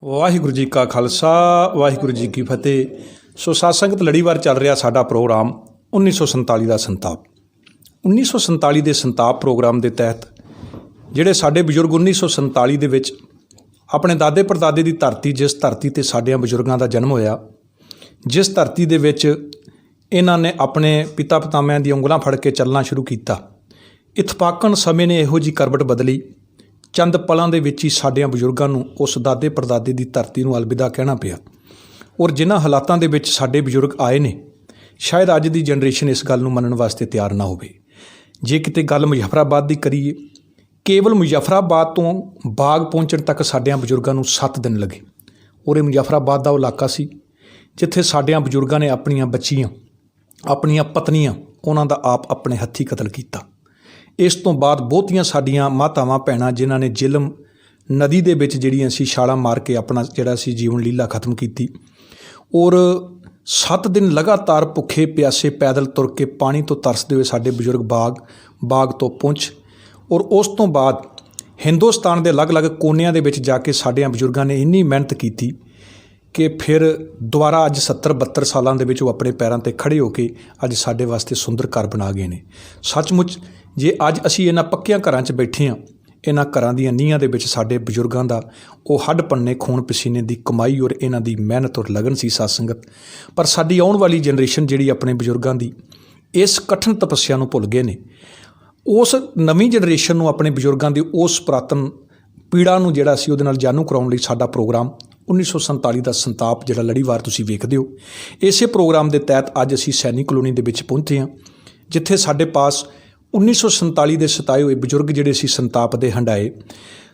ਵਾਹਿਗੁਰੂ ਜੀ ਕਾ ਖਾਲਸਾ ਵਾਹਿਗੁਰੂ ਜੀ ਕੀ ਫਤਿਹ। ਸੋ ਸਾਧ ਸੰਗਤ ਲੜੀਵਾਰ ਚੱਲ ਰਿਹਾ ਸਾਡਾ ਪ੍ਰੋਗਰਾਮ 1947 ਦਾ ਸੰਤਾਪ। 1947 ਦੇ ਸੰਤਾਪ ਪ੍ਰੋਗਰਾਮ ਦੇ ਤਹਿਤ ਜਿਹੜੇ ਸਾਡੇ ਬਜ਼ੁਰਗ 1947 ਦੇ ਵਿੱਚ ਆਪਣੇ ਦਾਦੇ ਪੜਦਾਦੇ ਦੀ ਧਰਤੀ, ਜਿਸ ਧਰਤੀ 'ਤੇ ਸਾਡਿਆਂ ਬਜ਼ੁਰਗਾਂ ਦਾ ਜਨਮ ਹੋਇਆ, ਜਿਸ ਧਰਤੀ ਦੇ ਵਿੱਚ ਇਹਨਾਂ ਨੇ ਆਪਣੇ ਪਿਤਾ ਪਤਾਮਿਆਂ ਦੀਆਂ ਉਂਗਲਾਂ ਫੜ ਕੇ ਚੱਲਣਾ ਸ਼ੁਰੂ ਕੀਤਾ, ਇਤਫਾਕਨ ਸਮੇਂ ਨੇ ਇਹੋ ਜਿਹੀ ਕਰਵਟ ਬਦਲੀ, ਚੰਦ ਪਲਾਂ ਦੇ ਵਿੱਚ ਹੀ ਸਾਡਿਆਂ ਬਜ਼ੁਰਗਾਂ ਨੂੰ ਉਸ ਦਾਦੇ ਪੜਦਾਦੇ ਦੀ ਧਰਤੀ ਨੂੰ ਅਲਵਿਦਾ ਕਹਿਣਾ ਪਿਆ। ਔਰ ਜਿਨ੍ਹਾਂ ਹਾਲਾਤਾਂ ਦੇ ਵਿੱਚ ਸਾਡੇ ਬਜ਼ੁਰਗ ਆਏ ਨੇ, ਸ਼ਾਇਦ ਅੱਜ ਦੀ ਜਨਰੇਸ਼ਨ ਇਸ ਗੱਲ ਨੂੰ ਮੰਨਣ ਵਾਸਤੇ ਤਿਆਰ ਨਾ ਹੋਵੇ। ਜੇ ਕਿਤੇ ਗੱਲ ਮੁਜ਼ੱਫਰਾਬਾਦ ਦੀ ਕਰੀਏ, ਕੇਵਲ ਮੁਜ਼ੱਫਰਾਬਾਦ ਤੋਂ ਬਾਗ ਪਹੁੰਚਣ ਤੱਕ ਸਾਡਿਆਂ ਬਜ਼ੁਰਗਾਂ ਨੂੰ 7 ਦਿਨ ਲੱਗੇ। ਔਰ ਇਹ ਮੁਜ਼ੱਫਰਾਬਾਦ ਦਾ ਉਹ ਇਲਾਕਾ ਸੀ ਜਿੱਥੇ ਸਾਡਿਆਂ ਬਜ਼ੁਰਗਾਂ ਨੇ ਆਪਣੀਆਂ ਬੱਚੀਆਂ, ਆਪਣੀਆਂ ਪਤਨੀਆਂ, ਉਹਨਾਂ ਦਾ ਆਪ ਆਪਣੇ ਹੱਥੀਂ ਕਤਲ ਕੀਤਾ। ਇਸ ਤੋਂ ਬਾਅਦ ਬਹੁਤੀਆਂ ਸਾਡੀਆਂ ਮਾਤਾਵਾਂ ਭੈਣਾਂ ਜਿਨ੍ਹਾਂ ਨੇ ਜਿਹਲਮ ਨਦੀ ਦੇ ਵਿੱਚ ਜਿਹੜੀਆਂ ਸੀ ਛਾਲਾਂ ਮਾਰ ਕੇ ਆਪਣਾ ਜਿਹੜਾ ਸੀ ਜੀਵਨ ਲੀਲਾ ਖਤਮ ਕੀਤੀ। ਔਰ 7 ਦਿਨ ਲਗਾਤਾਰ ਭੁੱਖੇ ਪਿਆਸੇ ਪੈਦਲ ਤੁਰ ਕੇ ਪਾਣੀ ਤੋਂ ਤਰਸਦੇ ਹੋਏ ਸਾਡੇ ਬਜ਼ੁਰਗ ਬਾਗ ਤੋਂ ਪਹੁੰਚ। ਔਰ ਉਸ ਤੋਂ ਬਾਅਦ ਹਿੰਦੁਸਤਾਨ ਦੇ ਅਲੱਗ-ਅਲੱਗ ਕੋਨਿਆਂ ਦੇ ਵਿੱਚ ਜਾ ਕੇ ਸਾਡਿਆਂ ਬਜ਼ੁਰਗਾਂ ਨੇ ਇੰਨੀ ਮਿਹਨਤ ਕੀਤੀ ਕਿ ਫਿਰ ਦੁਬਾਰਾ ਅੱਜ 70-72 ਸਾਲਾਂ ਦੇ ਵਿੱਚ ਉਹ ਆਪਣੇ ਪੈਰਾਂ 'ਤੇ ਖੜ੍ਹੇ ਹੋ ਕੇ ਅੱਜ ਸਾਡੇ ਵਾਸਤੇ ਸੁੰਦਰ ਘਰ ਬਣਾ ਗਏ ਨੇ। ਸੱਚਮੁੱਚ ਜੇ ਅੱਜ ਅਸੀਂ ਇਹਨਾਂ ਪੱਕਿਆਂ ਘਰਾਂ 'ਚ ਬੈਠੇ ਹਾਂ, ਇਹਨਾਂ ਘਰਾਂ ਦੀਆਂ ਨੀਹਾਂ ਦੇ ਵਿੱਚ ਸਾਡੇ ਬਜ਼ੁਰਗਾਂ ਦਾ ਉਹ ਹੱਡ ਪੰਨੇ, ਖੂਨ ਪਸੀਨੇ ਦੀ ਕਮਾਈ ਔਰ ਇਹਨਾਂ ਦੀ ਮਿਹਨਤ ਔਰ ਲਗਨ ਸੀ ਸਾਧ ਸੰਗਤ। ਪਰ ਸਾਡੀ ਆਉਣ ਵਾਲੀ ਜਨਰੇਸ਼ਨ ਜਿਹੜੀ ਆਪਣੇ ਬਜ਼ੁਰਗਾਂ ਦੀ ਇਸ ਕਠਿਨ ਤਪੱਸਿਆ ਨੂੰ ਭੁੱਲ ਗਏ ਨੇ। ਉਸ ਨਵੀਂ ਜਨਰੇਸ਼ਨ ਨੂੰ ਆਪਣੇ ਬਜ਼ੁਰਗਾਂ ਦੀ ਉਸ ਪੁਰਾਤਨ ਪੀੜਾ ਨੂੰ ਜਿਹੜਾ ਸੀ ਉਹਦੇ ਨਾਲ ਜਾਣੂ ਕਰਾਉਣ ਲਈ ਸਾਡਾ ਪ੍ਰੋਗਰਾਮ 1947 ਦਾ ਸੰਤਾਪ ਜਿਹੜਾ ਲੜੀਵਾਰ ਤੁਸੀਂ ਵੇਖਦੇ ਹੋ। ਇਸੇ ਪ੍ਰੋਗਰਾਮ ਦੇ ਤਹਿਤ ਅੱਜ ਅਸੀਂ ਸੈਣੀ ਕਲੋਨੀ ਦੇ ਵਿੱਚ ਪਹੁੰਚੇ ਹਾਂ, ਜਿੱਥੇ ਸਾਡੇ ਪਾਸ 1947 ਦੇ ਸਤਾਏ ਹੋਏ ਬਜ਼ੁਰਗ ਜਿਹੜੇ ਸੀ ਸੰਤਾਪ ਦੇ ਹੰਡਾਏ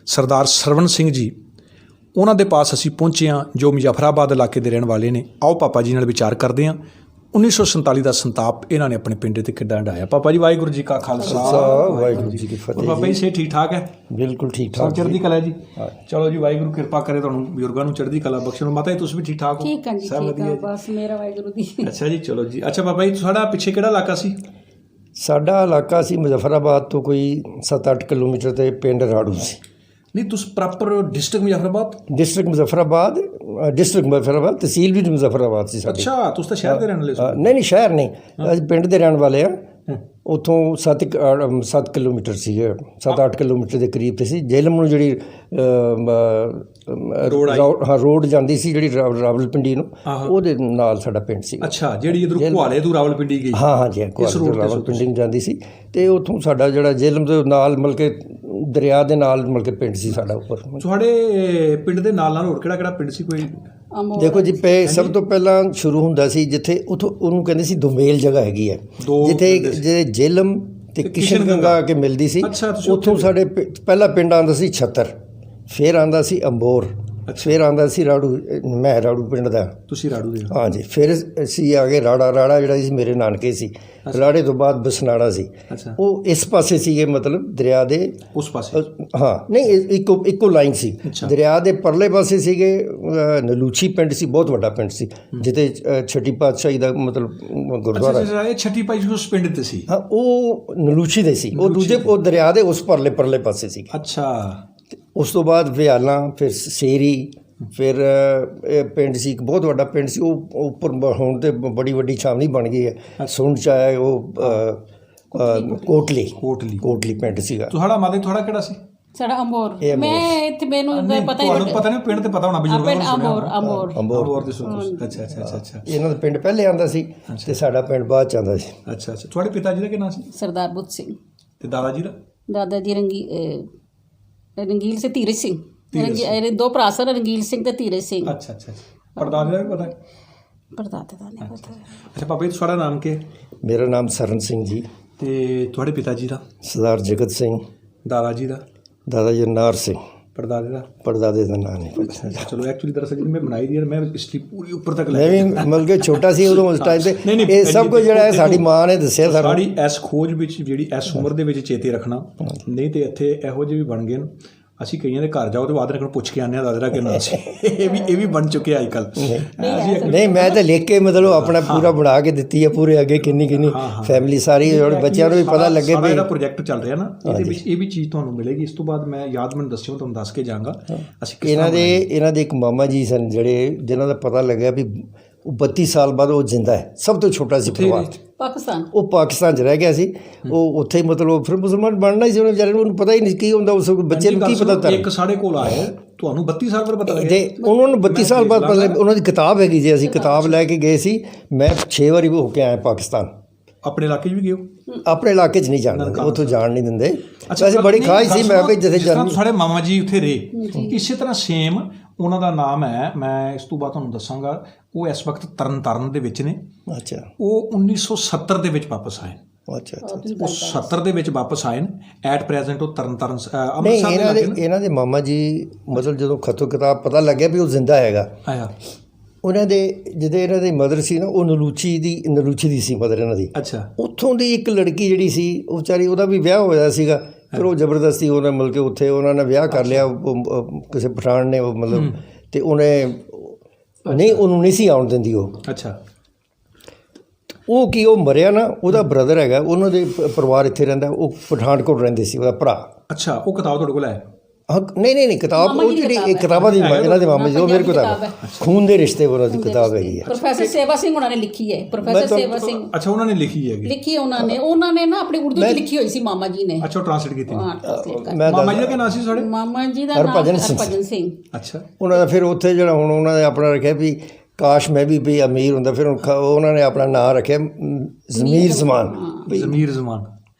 ਸਰਦਾਰ ਸਰਵਣ ਸਿੰਘ ਜੀ, ਉਹਨਾਂ ਦੇ ਪਾਸ ਅਸੀਂ ਪਹੁੰਚੇ ਹਾਂ ਜੋ ਮੁਜ਼ੱਫਰਾਬਾਦ ਇਲਾਕੇ ਦੇ ਰਹਿਣ ਵਾਲੇ ਨੇ। ਆਓ ਪਾਪਾ ਜੀ ਨਾਲ ਵਿਚਾਰ ਕਰਦੇ ਹਾਂ 1947 ਦਾ ਸੰਤਾਪ ਇਹਨਾਂ ਨੇ ਆਪਣੇ ਪਿੰਡ 'ਤੇ ਕਿੱਦਾਂ ਹੰਡਾਇਆ। ਪਾਪਾ ਜੀ ਵਾਹਿਗੁਰੂ ਜੀ ਕਾ ਖਾਲਸਾ ਵਾਹਿਗੁਰੂ ਜੀ ਕੀ ਫਤਿਹ। ਬਾਬਾ ਜੀ ਸੇ ਠੀਕ ਠਾਕ ਹੈ? ਬਿਲਕੁਲ ਠੀਕ ਠਾਕ, ਚੜ੍ਹਦੀ ਕਲਾ ਜੀ। ਚਲੋ ਜੀ, ਵਾਹਿਗੁਰੂ ਕਿਰਪਾ ਕਰੇ ਤੁਹਾਨੂੰ ਬਜ਼ੁਰਗਾਂ ਨੂੰ ਚੜ੍ਹਦੀ ਕਲਾ ਬਖਸ਼ਣ। ਮਾਤਾ ਜੀ ਤੁਸੀਂ ਵੀ ਠੀਕ ਠਾਕ ਹੋ? ਠੀਕ ਹਾਂ ਜੀ, ਠੀਕ ਹਾਂ, ਬਸ ਮੇਰਾ ਵਾਹਿਗੁਰੂ ਦੀ। ਅੱਛਾ ਜੀ, ਚਲੋ ਜੀ। ਅੱਛਾ ਬਾਬਾ ਜੀ, ਤੁਹਾਡਾ ਪਿੱਛੇ ਕਿਹੜਾ ਇਲਾਕਾ ਸੀ? ਸਾਡਾ ਇਲਾਕਾ ਸੀ ਮੁਜ਼ੱਫਰਾਬਾਦ ਤੋਂ ਕੋਈ 7-8 ਕਿਲੋਮੀਟਰ ਤੇ ਪਿੰਡ ਰਾੜੂ ਸੀ। ਨਹੀਂ, ਤੁਸੀਂ proper district Muzaffarabad? District Muzaffarabad, ਤਹਿਸੀਲ ਵੀ ਮੁਜ਼ੱਫਰਾਬਾਦ ਸੀ ਸਾਡੀ। ਅੱਛਾ, ਤੁਸੀਂ ਤਾਂ ਸ਼ਹਿਰ ਦੇ ਰਹਿਣ ਵਾਲੇ ਸੀ? ਨਹੀਂ, ਸ਼ਹਿਰ ਨਹੀਂ, ਅਸੀਂ ਪਿੰਡ ਦੇ ਰਹਿਣ ਵਾਲੇ ਆ। ਉੱਥੋਂ 7 ਕਿਲੋਮੀਟਰ ਸੀ, 7-8 ਕਿਲੋਮੀਟਰ ਦੇ ਕਰੀਬ ਤੇ ਸੀ। ਜੇਲਮ ਨੂੰ ਜਿਹੜੀ ਰੋਡ ਜਾਂਦੀ ਸੀ ਜਿਹੜੀ ਰਾਵਲਪਿੰਡੀ ਨੂੰ, ਉਹਦੇ ਨਾਲ ਸਾਡਾ ਪਿੰਡ ਸੀ। ਅੱਛਾ, ਜਿਹੜੀ ਇਧਰ ਘੁਆਲੇ ਤੋਂ ਰਾਵਲਪਿੰਡੀ ਗਈ? ਹਾਂ ਜੀ, ਰਾਵਲਪਿੰਡੀ ਨੂੰ ਜਾਂਦੀ ਸੀ। ਤੇ ਉੱਥੋਂ ਸਾਡਾ ਜਿਹੜਾ ਜੇਲਮ ਦੇ ਨਾਲ ਮਤਲਬ ਕਿ ਦਰਿਆ ਦੇ ਨਾਲ ਮਤਲਬ ਕਿ ਪਿੰਡ ਸੀ ਸਾਡਾ ਉੱਪਰ। ਤੁਹਾਡੇ ਪਿੰਡ ਦੇ ਨਾਲ ਹੋਰ ਕਿਹੜਾ ਪਿੰਡ ਸੀ ਕੋਈ? ਦੇਖੋ ਜੀ, ਸਭ ਤੋਂ ਪਹਿਲਾਂ ਸ਼ੁਰੂ ਹੁੰਦਾ ਸੀ ਜਿੱਥੇ ਉੱਥੋਂ ਉਹਨੂੰ ਕਹਿੰਦੇ ਸੀ ਦੁਮੇਲ ਜਗ੍ਹਾ ਹੈਗੀ ਹੈ, ਜਿੱਥੇ ਜੇਲਮ ਤੇ ਕਿਸ਼ਨ ਗੰਗਾ ਆ ਕੇ ਮਿਲਦੀ ਸੀ। ਉੱਥੋਂ ਸਾਡੇ ਪਹਿਲਾ ਪਿੰਡ ਆਉਂਦਾ ਸੀ ਛੱਤਰ, ਫਿਰ ਆਉਂਦਾ ਸੀ ਅੰਬੋਰ, ਫਿਰ ਆਉਂਦਾ ਸੀ ਰਾੜੂ। ਮੈਂ ਰਾੜੂ ਪਿੰਡ ਦਾ। ਤੁਸੀਂ ਰਾੜੂ ਦੇ? ਹਾਂ ਜੀ। ਫਿਰ ਅਸੀਂ ਆ ਗਏ ਰਾੜਾ ਜਿਹੜਾ ਸੀ ਮੇਰੇ ਨਾਨਕੇ ਸੀ। ਰਾੜੇ ਤੋਂ ਬਾਅਦ ਬਸਨਾੜਾ ਸੀ। ਉਹ ਇਸ ਪਾਸੇ ਸੀਗੇ, ਮਤਲਬ ਦਰਿਆ ਦੇ ਉਸ ਪਾਸੇ। ਹਾਂ, ਨਹੀਂ, ਇੱਕੋ ਲਾਈਨ ਸੀ। ਦਰਿਆ ਦੇ ਪਰਲੇ ਪਾਸੇ ਸੀਗੇ ਨਲੂਚੀ ਪਿੰਡ ਸੀ, ਬਹੁਤ ਵੱਡਾ ਪਿੰਡ ਸੀ, ਜਿੱਥੇ ਛੱਟੀ ਪਾਤਸ਼ਾਹੀ ਦਾ ਮਤਲਬ ਗੁਰਦੁਆਰਾ। ਛੱਟੀ ਪਾਤਸ਼ਾਹੀ ਉਸ ਪਿੰਡ ਤੇ ਸੀ? ਹਾਂ, ਉਹ ਨਲੂਚੀ ਦੇ ਸੀ। ਉਹ ਦੂਜੇ ਉਹ ਦਰਿਆ ਦੇ ਉਸ ਪਰਲੇ ਪਾਸੇ ਸੀ। ਅੱਛਾ। ਉਸ ਤੋਂ ਬਾਅਦ ਵਿਆਲਾਂ, ਫਿਰ ਸੇਰੀ, ਫਿਰ ਇਹ ਪਿੰਡ ਸੀ, ਇੱਕ ਬਹੁਤ ਵੱਡਾ ਪਿੰਡ ਸੀ। ਉਹ ਉੱਪਰ ਹੁਣ ਤੇ ਬੜੀ ਵੱਡੀ ਛਾਵਣੀ ਬਣ ਗਈ ਹੈ। ਸੁਣ ਚ ਆਇਆ ਉਹ ਕੋਟਲੀ ਪਿੰਡ ਸੀਗਾ। ਤੁਹਾਡਾ ਕਿਹੜਾ ਸੀ? ਸਾਡਾ ਅੰਬੋਰ। ਮੈਂ ਇੱਥੇ ਮੈਨੂੰ ਪਤਾ ਨਹੀਂ, ਪਿੰਡ ਤੇ ਪਤਾ ਹੋਣਾ ਬਜ਼ੁਰਗਾਂ ਨੂੰ। ਅੰਬੋਰ ਦੇ ਸੁਣ। ਅੱਛਾ। ਇਹਨਾਂ ਦਾ ਪਿੰਡ ਪਹਿਲੇ ਆਉਂਦਾ ਸੀ ਤੇ ਸਾਡਾ ਪਿੰਡ ਬਾਅਦ ਚ ਆਉਂਦਾ ਸੀ। ਅੱਛਾ। ਤੁਹਾਡੇ ਪਿਤਾ ਜੀ ਦਾ ਕੀ ਨਾਮ ਸੀ? ਸਰਦਾਰ ਬੁੱਧ ਸਿੰਘ। ਤੇ ਦਾਦਾ ਜੀ ਦਾ? ਦਾਦਾ ਜੀ ਰੰਗੀਲ ਸਿੰਘ, ਧੀਰਜ ਸਿੰਘ। ਦੋ ਭਰਾ ਸਨ, ਰੰਗੀਲ ਸਿੰਘ ਤੇ ਧੀਰਜ ਸਿੰਘ। ਅੱਛਾ। ਪੜਦਾਦੇ ਦਾ ਵੀ ਪਤਾ? ਪੜਦਾਦੇ ਦਾ ਨਹੀਂ ਪਤਾ। ਅੱਛਾ ਪਾਪਾ ਜੀ, ਤੁਹਾਡਾ ਨਾਮ ਕੀ ਹੈ? ਮੇਰਾ ਨਾਮ ਸਰਨ ਸਿੰਘ ਜੀ। ਤੇ ਤੁਹਾਡੇ ਪਿਤਾ ਜੀ ਦਾ? ਸਰਦਾਰ ਜਗਤ ਸਿੰਘ। ਦਾਦਾ ਜੀ ਦਾ? ਦਾਦਾ ਜੀ ਨਾਰ ਸਿੰਘ। ਪੜਦਾਦੇ ਦਾ ਨਾਮ ਨਹੀਂ ਪਤਾ। ਚਲੋ, ਐਕਚੁਅਲੀ ਦਰਅਸਲ ਮੈਂ ਬਣਾਈ ਦੀ, ਮੈਂ ਹਿਸਟਰੀ ਪੂਰੀ ਉੱਪਰ ਤੱਕ ਲੈ, ਮਤਲਬ ਕਿ ਛੋਟਾ ਸੀ ਉਦੋਂ ਉਸ ਟਾਈਮ ਤੇ। ਇਹ ਸਭ ਕੁਝ ਜਿਹੜਾ ਹੈ ਸਾਡੀ ਮਾਂ ਨੇ ਦੱਸਿਆ ਸਾਡੀ ਇਸ ਖੋਜ ਵਿੱਚ, ਜਿਹੜੀ ਇਸ ਉਮਰ ਦੇ ਵਿੱਚ ਚੇਤੇ ਰੱਖਣਾ। ਨਹੀਂ ਤੇ ਇੱਥੇ ਇਹੋ ਜਿਹੇ ਵੀ ਬਣ ਗਏ ਨੇ। ਅਸੀਂ ਕਈਆਂ ਦੇ ਘਰ ਜਾਓ ਤੇ ਆਦਰ ਕੋਲ ਪੁੱਛ ਕੇ ਆਉਂਦੇ ਹਾਂ ਦਾਦਰਾ ਕਿ ਨਾਂ ਸੀ। ਇਹ ਵੀ ਬਣ ਚੁੱਕਿਆ ਅੱਜ ਕੱਲ੍ਹ। ਨਹੀਂ ਮੈਂ ਤਾਂ ਲਿਖ ਕੇ ਮਤਲਬ ਆਪਣਾ ਪੂਰਾ ਬਣਾ ਕੇ ਦਿੱਤੀ ਹੈ ਪੂਰੇ ਅੱਗੇ ਕਿੰਨੀ ਫੈਮਿਲੀ ਸਾਰੀ ਬੱਚਿਆਂ ਨੂੰ ਵੀ ਪਤਾ ਲੱਗੇ ਵੀ ਇਹਦਾ ਪ੍ਰੋਜੈਕਟ ਚੱਲ ਰਿਹਾ ਨਾ, ਇਹਦੇ ਵਿੱਚ ਇਹ ਵੀ ਚੀਜ਼ ਤੁਹਾਨੂੰ ਮਿਲੇਗੀ। ਇਸ ਤੋਂ ਬਾਅਦ ਮੈਂ ਯਾਦ ਮੈਨੂੰ ਦੱਸਿਓ, ਤੁਹਾਨੂੰ ਦੱਸ ਕੇ ਜਾਵਾਂਗਾ। ਅਸੀਂ ਇਹਨਾਂ ਦੇ ਇੱਕ ਮਾਮਾ ਜੀ ਸਨ ਜਿਹੜੇ ਜਿਨ੍ਹਾਂ ਦਾ ਪਤਾ ਲੱਗਿਆ ਵੀ ਉਹ 32 ਸਾਲ ਬਾਅਦ ਉਹ ਜਿੰਦਾ ਹੈ, ਸਭ ਤੋਂ ਛੋਟਾ ਸੀ ਪਰਿਵਾਰ, ਪਾਕਿਸਤਾਨ। ਉਹ ਪਾਕਿਸਤਾਨ 'ਚ ਰਹਿ ਗਿਆ ਸੀ। ਉਹ ਉੱਥੇ ਹੀ ਮਤਲਬ ਫਿਰ ਮੁਸਲਮਾਨ ਬਣਨਾ ਹੀ ਸੀ ਉਹਨੇ ਵਿਚਾਰੇ ਨੂੰ, ਉਹਨੂੰ ਪਤਾ ਹੀ ਨਹੀਂ ਕੀ ਹੁੰਦਾ ਉਸ ਬੱਚੇ ਨੂੰ, ਕੀ ਪਤਾ। ਇੱਕ ਸਾਡੇ ਕੋਲ ਆਏ, ਤੁਹਾਨੂੰ 32 ਸਾਲ ਬਾਅਦ ਪਤਾ ਲੱਗਿਆ? ਤੇ ਉਹਨਾਂ ਨੂੰ 32 ਸਾਲ ਬਾਅਦ ਪਤਾ, ਉਹਨਾਂ ਦੀ ਕਿਤਾਬ ਹੈਗੀ ਜੀ, ਅਸੀਂ ਕਿਤਾਬ ਲੈ ਕੇ ਗਏ ਸੀ। ਮੈਂ 6 ਵਾਰੀ ਹੋ ਕੇ ਆਇਆ ਪਾਕਿਸਤਾਨ। ਆਪਣੇ ਇਲਾਕੇ 'ਚ ਵੀ ਗਏ ਹੋ? ਆਪਣੇ ਇਲਾਕੇ 'ਚ ਨਹੀਂ ਜਾਣ ਦਿੰਦੇ, ਉੱਥੋਂ ਜਾਣ ਨਹੀਂ ਦਿੰਦੇ। ਵੈਸੇ ਬੜੀ ਖਾਹਿਸ਼ ਸੀ ਮੈਂ ਵੀ ਜਿੱਥੇ ਜਾਣ। ਸਾਡੇ ਮਾਮਾ ਜੀ ਉੱਥੇ ਰਹੇ, ਇਸੇ ਤਰ੍ਹਾਂ ਸੇਮ ਉਹਨਾਂ ਦਾ ਨਾਮ ਹੈ, ਮੈਂ ਇਸ ਤੋਂ ਬਾਅਦ ਤੁਹਾਨੂੰ ਦੱਸਾਂਗਾ। ਉਹ ਇਸ ਵਕਤ ਤਰਨਤਾਰਨ ਦੇ ਵਿੱਚ ਨੇ। ਅੱਛਾ। ਉਹ 1970 ਦੇ ਵਿੱਚ ਵਾਪਸ ਆਏ। ਅੱਛਾ। ਉਹ 70 ਦੇ ਵਿੱਚ ਵਾਪਸ ਆਏ ਨੇ। ਐਟ ਪ੍ਰੈਜ਼ੈਂਟ ਉਹ ਤਰਨਤਾਰਨ ਨਹੀਂ, ਇਹਨਾਂ ਦੇ ਮਾਮਾ ਜੀ ਮਤਲਬ ਜਦੋਂ ਖਤੋਂ ਕਿਤਾਬ ਪਤਾ ਲੱਗਿਆ ਵੀ ਉਹ ਜ਼ਿੰਦਾ ਹੈਗਾ, ਆਇਆ ਉਹਨਾਂ ਦੇ ਜਿਹਦੇ ਇਹਨਾਂ ਦੀ ਮਦਰ ਸੀ ਨਾ, ਉਹ ਨਲੂਚੀ ਦੀ ਸੀ ਮਦਰ ਇਹਨਾਂ ਦੀ। ਅੱਛਾ। ਉੱਥੋਂ ਦੀ ਇੱਕ ਲੜਕੀ ਜਿਹੜੀ ਸੀ ਉਹ ਵਿਚਾਰੀ, ਉਹਦਾ ਵੀ ਵਿਆਹ ਹੋਇਆ ਸੀਗਾ, ਫਿਰ ਉਹ ਜ਼ਬਰਦਸਤੀ ਉਹਨੇ ਮਿਲ ਕੇ ਉੱਥੇ ਉਹਨਾਂ ਨੇ ਵਿਆਹ ਕਰ ਲਿਆ ਕਿਸੇ ਪਠਾਨ ਨੇ, ਉਹ ਮਤਲਬ, ਤੇ ਉਹਨੇ ਨਹੀਂ, ਉਹਨੂੰ ਨਹੀਂ ਸੀ ਆਉਣ ਦਿੰਦੀ ਉਹ। ਅੱਛਾ। ਉਹ ਕੀ ਉਹ ਮਰਿਆ ਨਾ, ਉਹਦਾ ਬ੍ਰਦਰ ਹੈਗਾ, ਉਹਨਾਂ ਦੇ ਪਰਿਵਾਰ ਇੱਥੇ ਰਹਿੰਦਾ, ਉਹ ਪਠਾਨਕੋਟ ਰਹਿੰਦੇ ਸੀ, ਉਹਦਾ ਭਰਾ। ਅੱਛਾ, ਉਹ ਕਿਤਾਬ ਤੁਹਾਡੇ ਕੋਲ ਹੈ? ਹਾਂ, ਨਹੀਂ ਕਿਤਾਬ ਉਹ ਜਿਹੜੀ ਕਿਤਾਬਾਂ ਦੀ ਇਹਨਾਂ ਦੇ ਮਾਮੇ ਜੀ, ਉਹ ਮੇਰੇ ਕੋਲ ਕਿਤਾਬ ਖੂਨ ਦੇ ਰਿਸ਼ਤੇ ਉਹਨਾਂ ਦੀ ਕਿਤਾਬ ਹੈਗੀ ਹੈ। ਪ੍ਰੋਫੈਸਰ ਸੇਵਾ ਸਿੰਘ ਉਹਨਾਂ ਨੇ ਲਿਖੀ ਹੈ। ਪ੍ਰੋਫੈਸਰ ਸੇਵਾ ਸਿੰਘ। ਅੱਛਾ, ਉਹਨਾਂ ਨੇ ਲਿਖੀ ਹੈਗੀ? ਲਿਖੀ ਉਹਨਾਂ ਨੇ ਨਾ ਆਪਣੀ ਉਰਦੂ 'ਚ ਲਿਖੀ ਹੋਈ ਸੀ ਮਾਮਾ ਜੀ ਨੇ। ਅੱਛਾ, ਉਹ ਟ੍ਰਾਂਸਲੇਟ ਕੀਤੀ। ਮਾਮਾ ਜੀ ਦਾ ਕੀ ਨਾਮ ਸੀ ਸਾਡੇ? ਮਾਮਾ ਜੀ ਦਾ ਨਾਮ ਹਰਭਜਨ ਸਿੰਘ। ਅੱਛਾ। ਉਹਨਾਂ ਦਾ ਫਿਰ ਉੱਥੇ ਜਿਹੜਾ ਹੁਣ ਉਹਨਾਂ ਨੇ ਆਪਣਾ ਰੱਖਿਆ ਵੀ ਕਾਸ਼ ਮੈਂ ਵੀ ਅਮੀਰ ਹੁੰਦਾ, ਫਿਰ ਉਹਨਾਂ ਨੇ ਆਪਣਾ ਨਾਂ ਰੱਖਿਆ ਜ਼ਮੀਰ ਜ਼ਮਾਨ। ਜ਼ਮੀਰ ਜ਼ਮਾਨ।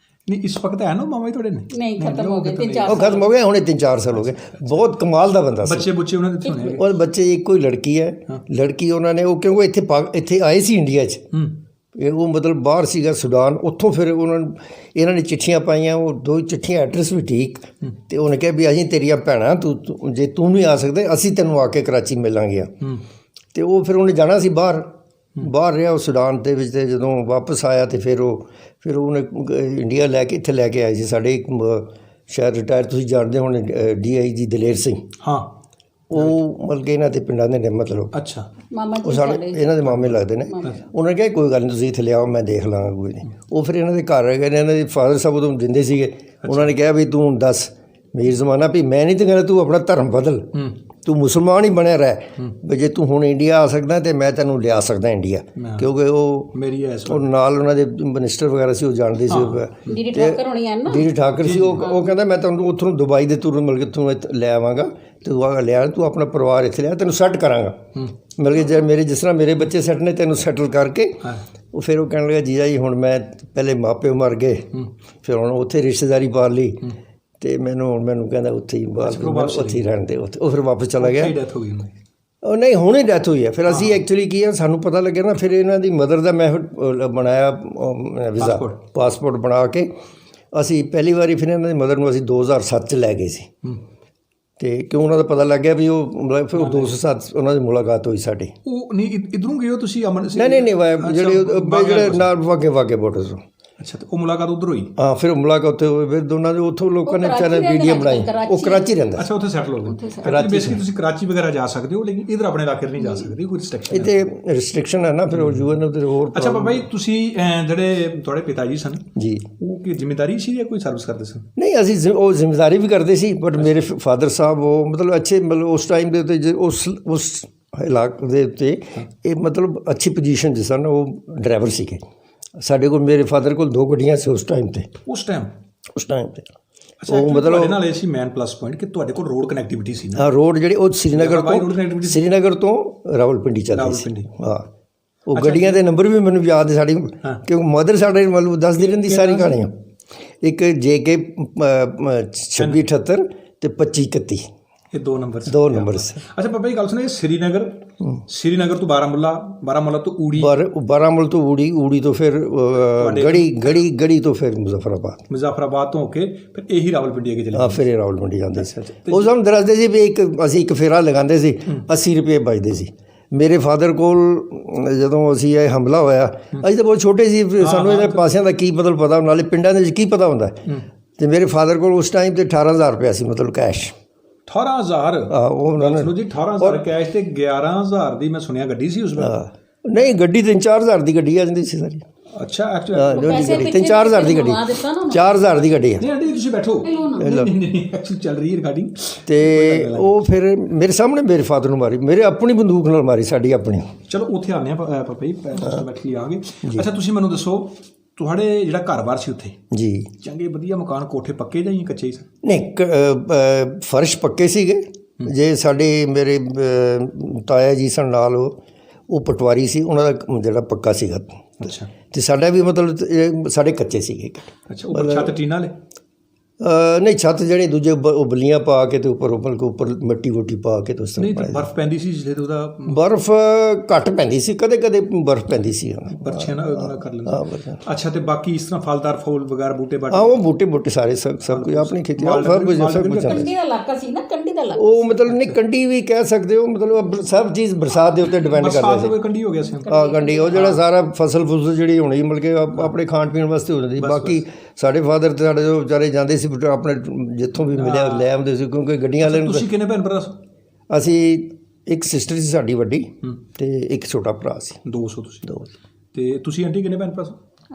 ਨਹੀਂ, ਇਸ ਵਕਤ ਹੈ ਨਾ ਮਾਮਾ ਜੀ ਤੁਹਾਡੇ? ਨਹੀਂ, ਖਤਮ ਹੋ ਗਏ, 3-4 ਉਹ ਖਤਮ ਹੋ ਗਏ, ਹੁਣੇ 3-4 ਸਾਲ ਹੋ ਗਏ। ਬਹੁਤ ਕਮਾਲ ਦਾ ਬੰਦਾ ਸੀ। ਬੱਚੇ ਉਹਨਾਂ ਦੇ ਹੋਣੇ? ਉਹ ਬੱਚੇ ਇੱਕੋ ਹੀ ਲੜਕੀ ਹੈ। ਲੜਕੀ ਉਹਨਾਂ ਨੇ, ਉਹ ਕਿਉਂਕਿ ਇੱਥੇ ਆਏ ਸੀ ਇੰਡੀਆ 'ਚ, ਉਹ ਮਤਲਬ ਬਾਹਰ ਸੀਗਾ ਸੁਡਾਨ, ਉੱਥੋਂ ਫਿਰ ਇਹਨਾਂ ਨੇ ਚਿੱਠੀਆਂ ਪਾਈਆਂ, ਉਹ 2 ਚਿੱਠੀਆਂ ਐਡਰੈਸ ਵੀ ਠੀਕ, ਤੇ ਉਹਨੇ ਕਿਹਾ ਵੀ ਅਸੀਂ ਤੇਰੀਆਂ ਭੈਣਾਂ, ਜੇ ਤੂੰ ਨਹੀਂ ਆ ਸਕਦੇ ਅਸੀਂ ਤੈਨੂੰ ਆ ਕੇ ਕਰਾਚੀ ਮਿਲਾਂਗੇ। ਤੇ ਉਹ ਫਿਰ ਉਹਨੇ ਜਾਣਾ ਸੀ ਬਾਹਰ ਰਿਹਾ ਉਹ ਸੁਡਾਨ ਦੇ ਵਿੱਚ। ਤੇ ਜਦੋਂ ਵਾਪਸ ਆਇਆ ਤੇ ਫਿਰ ਉਹਨੇ ਇੰਡੀਆ ਲੈ ਕੇ ਇੱਥੇ ਲੈ ਕੇ ਆਏ ਸੀ ਸਾਡੇ ਇੱਕ ਸ਼ਾਇਦ ਰਿਟਾਇਰ, ਤੁਸੀਂ ਜਾਣਦੇ ਹੋਣੇ, DIG ਦਲੇਰ ਸਿੰਘ। ਹਾਂ। ਉਹ ਮਤਲਬ ਕਿ ਇਹਨਾਂ ਦੇ ਪਿੰਡਾਂ ਦੇ ਨੇ ਮਤਲਬ। ਅੱਛਾ। ਉਹ ਸਾਡੇ ਇਹਨਾਂ ਦੇ ਮਾਮੇ ਲੱਗਦੇ ਨੇ। ਉਹਨਾਂ ਨੇ ਕਿਹਾ ਕੋਈ ਗੱਲ ਨਹੀਂ, ਤੁਸੀਂ ਇੱਥੇ ਲਿਆਓ, ਮੈਂ ਦੇਖ ਲਾਂਗਾ, ਕੋਈ ਨਹੀਂ। ਉਹ ਫਿਰ ਇਹਨਾਂ ਦੇ ਘਰ ਹੈਗੇ ਨੇ, ਇਹਨਾਂ ਦੇ ਫਾਦਰ ਸਾਹਿਬ ਉਦੋਂ ਦਿੰਦੇ ਸੀਗੇ। ਉਹਨਾਂ ਨੇ ਕਿਹਾ ਵੀ ਤੂੰ ਹੁਣ ਦੱਸ ਮੀਰ ਜ਼ਮਾਨਾ, ਵੀ ਮੈਂ ਨਹੀਂ ਤਾਂ ਕਹਿੰਦਾ ਤੂੰ ਆਪਣਾ ਧਰਮ ਬਦਲ, ਤੂੰ ਮੁਸਲਮਾਨ ਹੀ ਬਣਿਆ ਰਹਿ, ਵੀ ਜੇ ਤੂੰ ਹੁਣ ਇੰਡੀਆ ਆ ਸਕਦਾ ਤੇ ਮੈਂ ਤੈਨੂੰ ਲਿਆ ਸਕਦਾ ਇੰਡੀਆ। ਕਿਉਂਕਿ ਉਹ ਨਾਲ ਉਹਨਾਂ ਦੇ ਮਿਨਿਸਟਰ ਵਗੈਰਾ ਸੀ, ਉਹ ਜਾਣਦੇ ਸੀ। ਡੀ ਠਾਕਰ ਸੀ। ਉਹ ਕਹਿੰਦਾ ਮੈਂ ਤੁਹਾਨੂੰ ਉੱਥੋਂ ਦੁਬਈ ਦੇ ਤੁਰਨ ਮਿਲ ਕੇ ਤੂੰ ਲੈ ਆਵਾਂਗਾ, ਤੂੰ ਆਪਣਾ ਪਰਿਵਾਰ ਇੱਥੇ ਲਿਆ, ਤੈਨੂੰ ਸੈੱਟ ਕਰਾਂਗਾ। ਮਿਲ ਕੇ ਜੇ ਜਿਸ ਤਰ੍ਹਾਂ ਮੇਰੇ ਬੱਚੇ ਸੈੱਟ ਨੇ, ਤੈਨੂੰ ਸੈਟਲ ਕਰਕੇ। ਉਹ ਫਿਰ ਉਹ ਕਹਿਣ ਲੱਗਾ ਜੀਜਾ ਜੀ ਹੁਣ ਮੈਂ ਪਹਿਲੇ ਮਾਪੇ ਮਰ ਗਏ, ਫਿਰ ਹੁਣ ਉੱਥੇ ਰਿਸ਼ਤੇਦਾਰੀ ਪਾ ਲਈ, ਤੇ ਮੈਨੂੰ ਕਹਿੰਦਾ ਉੱਥੇ ਹੀ ਉੱਥੇ ਹੀ ਰਹਿਣ ਦੇ। ਉਹ ਫਿਰ ਵਾਪਸ ਚਲਾ ਗਿਆ। ਉਹ ਨਹੀਂ, ਹੁਣੇ ਡੈਥ ਹੋਈ ਹੈ। ਫਿਰ ਅਸੀਂ ਐਕਚੁਅਲੀ ਕੀ ਹੈ, ਸਾਨੂੰ ਪਤਾ ਲੱਗਿਆ ਨਾ, ਫਿਰ ਇਹਨਾਂ ਦੀ ਮਦਰ ਦਾ ਮੈਂ ਬਣਾਇਆ ਵੀਜ਼ਾ, ਪਾਸਪੋਰਟ ਬਣਾ ਕੇ ਅਸੀਂ ਪਹਿਲੀ ਵਾਰੀ ਫਿਰ ਇਹਨਾਂ ਦੀ ਮਦਰ ਨੂੰ ਅਸੀਂ 2007 'ਚ ਲੈ ਗਏ ਸੀ। ਤੇ ਕਿਉਂ ਉਹਨਾਂ ਦਾ ਪਤਾ ਲੱਗ ਗਿਆ ਵੀ ਉਹ ਫਿਰ 2007 ਉਹਨਾਂ ਦੀ ਮੁਲਾਕਾਤ ਹੋਈ ਸਾਡੀ। ਉਹ ਨਹੀਂ, ਇੱਧਰੋਂ ਗਏ ਹੋ ਤੁਸੀਂ? ਅਮਨ? ਨਹੀਂ, ਜਿਹੜੇ ਨਾਲ ਵਾਗੇ ਬਾਰਡਰ ਤੋਂ। ਅੱਛਾ। ਤੇ ਉਹ ਮੁਲਾਕਾਤ ਉੱਧਰ ਹੋਈ? ਹਾਂ, ਫਿਰ ਮੁਲਾਕਾਤ ਉੱਥੇ ਹੋਈ। ਫਿਰ ਦੋਨਾਂ ਦੇ ਉੱਥੋਂ ਲੋਕਾਂ ਨੇ ਵਿਚਾਰੇ ਵੀਡੀਓ ਬਣਾਈ। ਉਹ ਕਰਾਚੀ ਰਹਿੰਦਾ। ਅੱਛਾ, ਉੱਥੇ ਸੈਟਲ ਹੋ ਗਏ। ਬੇਸਿਕਲੀ ਤੁਸੀਂ ਕਰਾਚੀ ਵਗੈਰਾ ਜਾ ਸਕਦੇ ਹੋ, ਲੇਕਿਨ ਇੱਧਰ ਆਪਣੇ ਇਲਾਕੇ ਨਹੀਂ ਜਾ ਸਕਦੇ, ਕੋਈ ਰਿਸਟ੍ਰਿਕਸ਼ਨ? ਇੱਥੇ ਰਿਸਟ੍ਰਿਕਸ਼ਨ ਹੈ ਨਾ, ਫਿਰ ਉਹ UN ਉੱਧਰ ਹੋਰ। ਅੱਛਾ ਬਾਬਾ ਜੀ, ਤੁਸੀਂ ਜਿਹੜੇ ਤੁਹਾਡੇ ਪਿਤਾ ਜੀ ਸਨ ਜੀ, ਉਹ ਕੀ ਜ਼ਿੰਮੇਦਾਰੀ ਸੀ ਜਾਂ ਕੋਈ ਸਰਵਿਸ ਕਰਦੇ ਸਨ? ਨਹੀਂ, ਅਸੀਂ ਉਹ ਜ਼ਿੰਮੇਦਾਰੀ ਵੀ ਕਰਦੇ ਸੀ, ਬਟ ਮੇਰੇ ਫਾਦਰ ਸਾਹਿਬ ਉਹ ਮਤਲਬ ਅੱਛੇ, ਮਤਲਬ ਉਸ ਟਾਈਮ ਦੇ ਉੱਤੇ ਉਸ ਇਲਾਕੇ ਦੇ ਉੱਤੇ ਇਹ ਮਤਲਬ ਅੱਛੀ ਪੋਜੀਸ਼ਨ 'ਚ ਸਨ। ਉਹ ਡਰਾਈਵਰ ਸੀਗੇ ਸਾਡੇ ਕੋਲ। ਮੇਰੇ ਫਾਦਰ ਕੋਲ 2 ਗੱਡੀਆਂ ਸੀ ਉਸ ਟਾਈਮ ਤੇ। ਉਹ ਮਤਲਬ ਨਾਲ ਇਹ ਸੀ ਮੈਨ ਪਲੱਸ ਪੁਆਇੰਟ ਕਿ ਤੁਹਾਡੇ ਕੋਲ ਰੋਡ ਕਨੈਕਟੀਵਿਟੀ ਸੀ ਨਾ। ਹਾਂ, ਰੋਡ ਜਿਹੜੀ ਉਹ ਸ਼੍ਰੀਨਗਰ ਤੋਂ ਰਾਵਲਪਿੰਡੀ ਚੱਲਦੀ ਸੀ। ਹਾਂ, ਉਹ ਗੱਡੀਆਂ ਦੇ ਨੰਬਰ ਵੀ ਮੈਨੂੰ ਯਾਦ ਹੈ ਸਾਡੀ, ਕਿਉਂਕਿ ਮਦਰ ਸਾਡੇ ਮਤਲਬ ਦੱਸਦੀ ਰਹਿੰਦੀ ਸਾਰੀ ਕਹਾਣੀਆਂ। ਇੱਕ JK 2678 ਤੇ 2531, ਇਹ 2 ਨੰਬਰ। ਅੱਛਾ ਬਾਬਾ ਜੀ, ਗੱਲ ਸੁਣੋ, ਇਹ ਸ਼੍ਰੀਨਗਰ ਤੋਂ ਬਾਰਾਮੂਲਾ ਤੋਂ ਊੜੀ, ਬਾਰਾਮੂਲਾ ਤੋਂ ਊੜੀ ਤੋਂ ਫਿਰ ਗੜੀ ਤੋਂ ਫਿਰ ਮੁਜ਼ੱਫਰਾਬਾਦ ਤੋਂ ਹੋ ਕੇ ਫਿਰ ਇਹੀ ਰਾਵਲਪਿੰਡੀ ਅੱਗੇ ਚਲੇ। ਹਾਂ, ਫਿਰ ਇਹ ਰਾਵਲਪਿੰਡੀ ਜਾਂਦੇ ਸੀ। ਉਹ ਸਾਨੂੰ ਦੱਸਦੇ ਸੀ ਵੀ ਅਸੀਂ ਇੱਕ ਫੇਰਾ ਲਗਾਉਂਦੇ ਸੀ, 80 ਰੁਪਏ ਬਚਦੇ ਸੀ। ਮੇਰੇ ਫਾਦਰ ਕੋਲ ਜਦੋਂ ਅਸੀਂ ਇਹ ਹਮਲਾ ਹੋਇਆ, ਅਸੀਂ ਤਾਂ ਬਹੁਤ ਛੋਟੇ ਸੀ, ਸਾਨੂੰ ਇਹਦੇ ਪਾਸਿਆਂ ਦਾ ਕੀ ਮਤਲਬ ਪਤਾ, ਨਾਲੇ ਪਿੰਡਾਂ ਦੇ ਵਿੱਚ ਕੀ ਪਤਾ ਹੁੰਦਾ। ਅਤੇ ਮੇਰੇ ਫਾਦਰ ਕੋਲ ਉਸ ਟਾਈਮ 'ਤੇ 18,000 ਰੁਪਇਆ ਸੀ, ਮਤਲਬ ਕੈਸ਼। 18,000 ਉਹ ਉਹਨਾਂ ਨੇ ਸੁਣੋ ਜੀ 18,000 ਕੈਸ਼ ਤੇ 11,000 ਦੀ ਮੈਂ ਸੁਣਿਆ ਗੱਡੀ ਸੀ ਉਸ ਵੇਲੇ। ਨਹੀਂ ਗੱਡੀ 3-4 ਦੀ ਗੱਡੀ ਆ ਜਾਂਦੀ ਸੀ ਸਾਰੀ। ਅੱਛਾ ਐਕਚੁਅਲੀ ਗੱਡੀ 3-4 ਦੀ ਗੱਡੀ 4,000 ਦੀ ਗੱਡੀ ਆ। ਨਹੀਂ ਆਂਟੀ ਤੁਸੀਂ ਬੈਠੋ, ਐਕਚੁਅਲੀ ਚੱਲ ਰਹੀ ਹੈ ਰਿਕਾਰਡਿੰਗ। ਤੇ ਉਹ ਫਿਰ ਮੇਰੇ ਸਾਹਮਣੇ ਮੇਰੇ ਫਾਦਰ ਨੂੰ ਮਾਰੀ, ਮੇਰੇ ਆਪਣੀ ਬੰਦੂਕ ਨਾਲ ਮਾਰੀ, ਸਾਡੀ ਆਪਣੀ। ਚਲੋ ਉੱਥੇ ਆਉਂਦੇ ਆ ਪਾਪਾ ਜੀ, ਬੈਠੀ ਆ ਗਏ। ਅੱਛਾ ਤੁਸੀਂ ਮੈਨੂੰ ਦੱਸੋ ਤੁਹਾਡੇ ਜਿਹੜਾ ਘਰ-ਬਾਰ ਸੀ ਉੱਥੇ ਜੀ ਚੰਗੇ ਵਧੀਆ ਮਕਾਨ, ਕੋਠੇ ਪੱਕੇ ਜਾਂ ਕੱਚੇ ਸੀ? ਨਹੀਂ ਫਰਸ਼ ਪੱਕੇ ਸੀਗੇ। ਜੇ ਸਾਡੇ ਮੇਰੇ ਤਾਇਆ ਜੀ ਸਨ ਨਾਲ, ਉਹ ਪਟਵਾਰੀ ਸੀ, ਉਹਨਾਂ ਦਾ ਜਿਹੜਾ ਪੱਕਾ ਸੀਗਾ। ਅੱਛਾ ਤੇ ਸਾਡਾ ਵੀ ਮਤਲਬ ਸਾਡੇ ਕੱਚੇ ਸੀਗੇ। ਅੱਛਾ ਉੱਪਰ ਛੱਤ ਟੀਨਾਂ ਵਾਲੇ? ਨਹੀਂ ਛੱਤ ਜਿਹੜੇ ਦੂਜੇ ਉਹ ਬਲੀਆਂ ਪਾ ਕੇ ਤੇ ਉੱਪਰ ਮਿੱਟੀ ਵੋਟੀ ਪਾ ਕੇ ਤੇ ਉਸ ਤਰ੍ਹਾਂ। ਨਹੀਂ ਬਰਫ਼ ਪੈਂਦੀ ਸੀ ਜਿਸਲੇ ਉਹਦਾ? ਬਰਫ਼ ਘੱਟ ਪੈਂਦੀ ਸੀ, ਕਦੇ ਕਦੇ ਬਰਫ਼ ਪੈਂਦੀ ਸੀ। ਪਰਛੀਆਂ ਨਾਲ ਕਰ ਲੈਂਦੇ। ਅੱਛਾ ਤੇ ਬਾਕੀ ਇਸ ਤਰ੍ਹਾਂ ਫਲਦਾਰ ਫੁੱਲ ਵਗੈਰਾ ਬੂਟੇ ਬਾਟੇ? ਹਾਂ ਉਹ ਬੂਟੇ ਸਾਰੇ ਸਭ ਕੁਝ ਆਪਣੀ ਖੇਤੀ ਸਭ ਕੁਝ ਕੰਢੀ ਦਾ ਇਲਾਕਾ ਸੀ ਨਾ, ਕੰਢੀ ਦਾ ਇਲਾਕਾ। ਉਹ ਮਤਲਬ ਨਹੀਂ ਕੰਢੀ ਵੀ ਕਹਿ ਸਕਦੇ ਹੋ, ਮਤਲਬ ਸਭ ਚੀਜ਼ ਬਰਸਾਤ ਦੇ ਉੱਤੇ ਡਿਪੈਂਡ ਕਰਦੀ ਸੀ। ਕੰਢੀ ਹੋ ਗਿਆ ਸੀ। ਹਾਂ ਕੰਢੀ, ਉਹ ਜਿਹੜਾ ਸਾਰਾ ਫਸਲ ਜਿਹੜੀ ਹੋਣੀ ਮਤਲਬ ਕਿ ਆਪਣੇ ਖਾਣ ਪੀਣ ਵਾਸਤੇ ਹੋ ਜਾਂਦੀ। ਬਾਕੀ ਸਾਡੇ ਫਾਦਰ ਤੇ ਸਾਡੇ ਜੋ ਵਿਚਾਰੇ ਜਾਂਦੇ ਸੀ ਆਪਣੇ ਜਿੱਥੋਂ ਵੀ ਮਿਲਿਆ ਲੈ ਆਉਂਦੇ ਸੀ, ਕਿਉਂਕਿ ਗੱਡੀਆਂ ਵਾਲੇ ਨੂੰ। ਤੁਸੀਂ ਕਿੰਨੇ ਭੈਣ ਭਰਾ? ਅਸੀਂ ਇੱਕ ਸਿਸਟਰ ਸੀ ਸਾਡੀ ਵੱਡੀ, ਤੇ ਇੱਕ ਛੋਟਾ ਭਰਾ ਸੀ। 200 ਤੁਸੀਂ? 2। ਤੇ ਤੁਸੀਂ ਆਂਟੀ ਕਿੰਨੇ ਭੈਣ ਭਰਾ?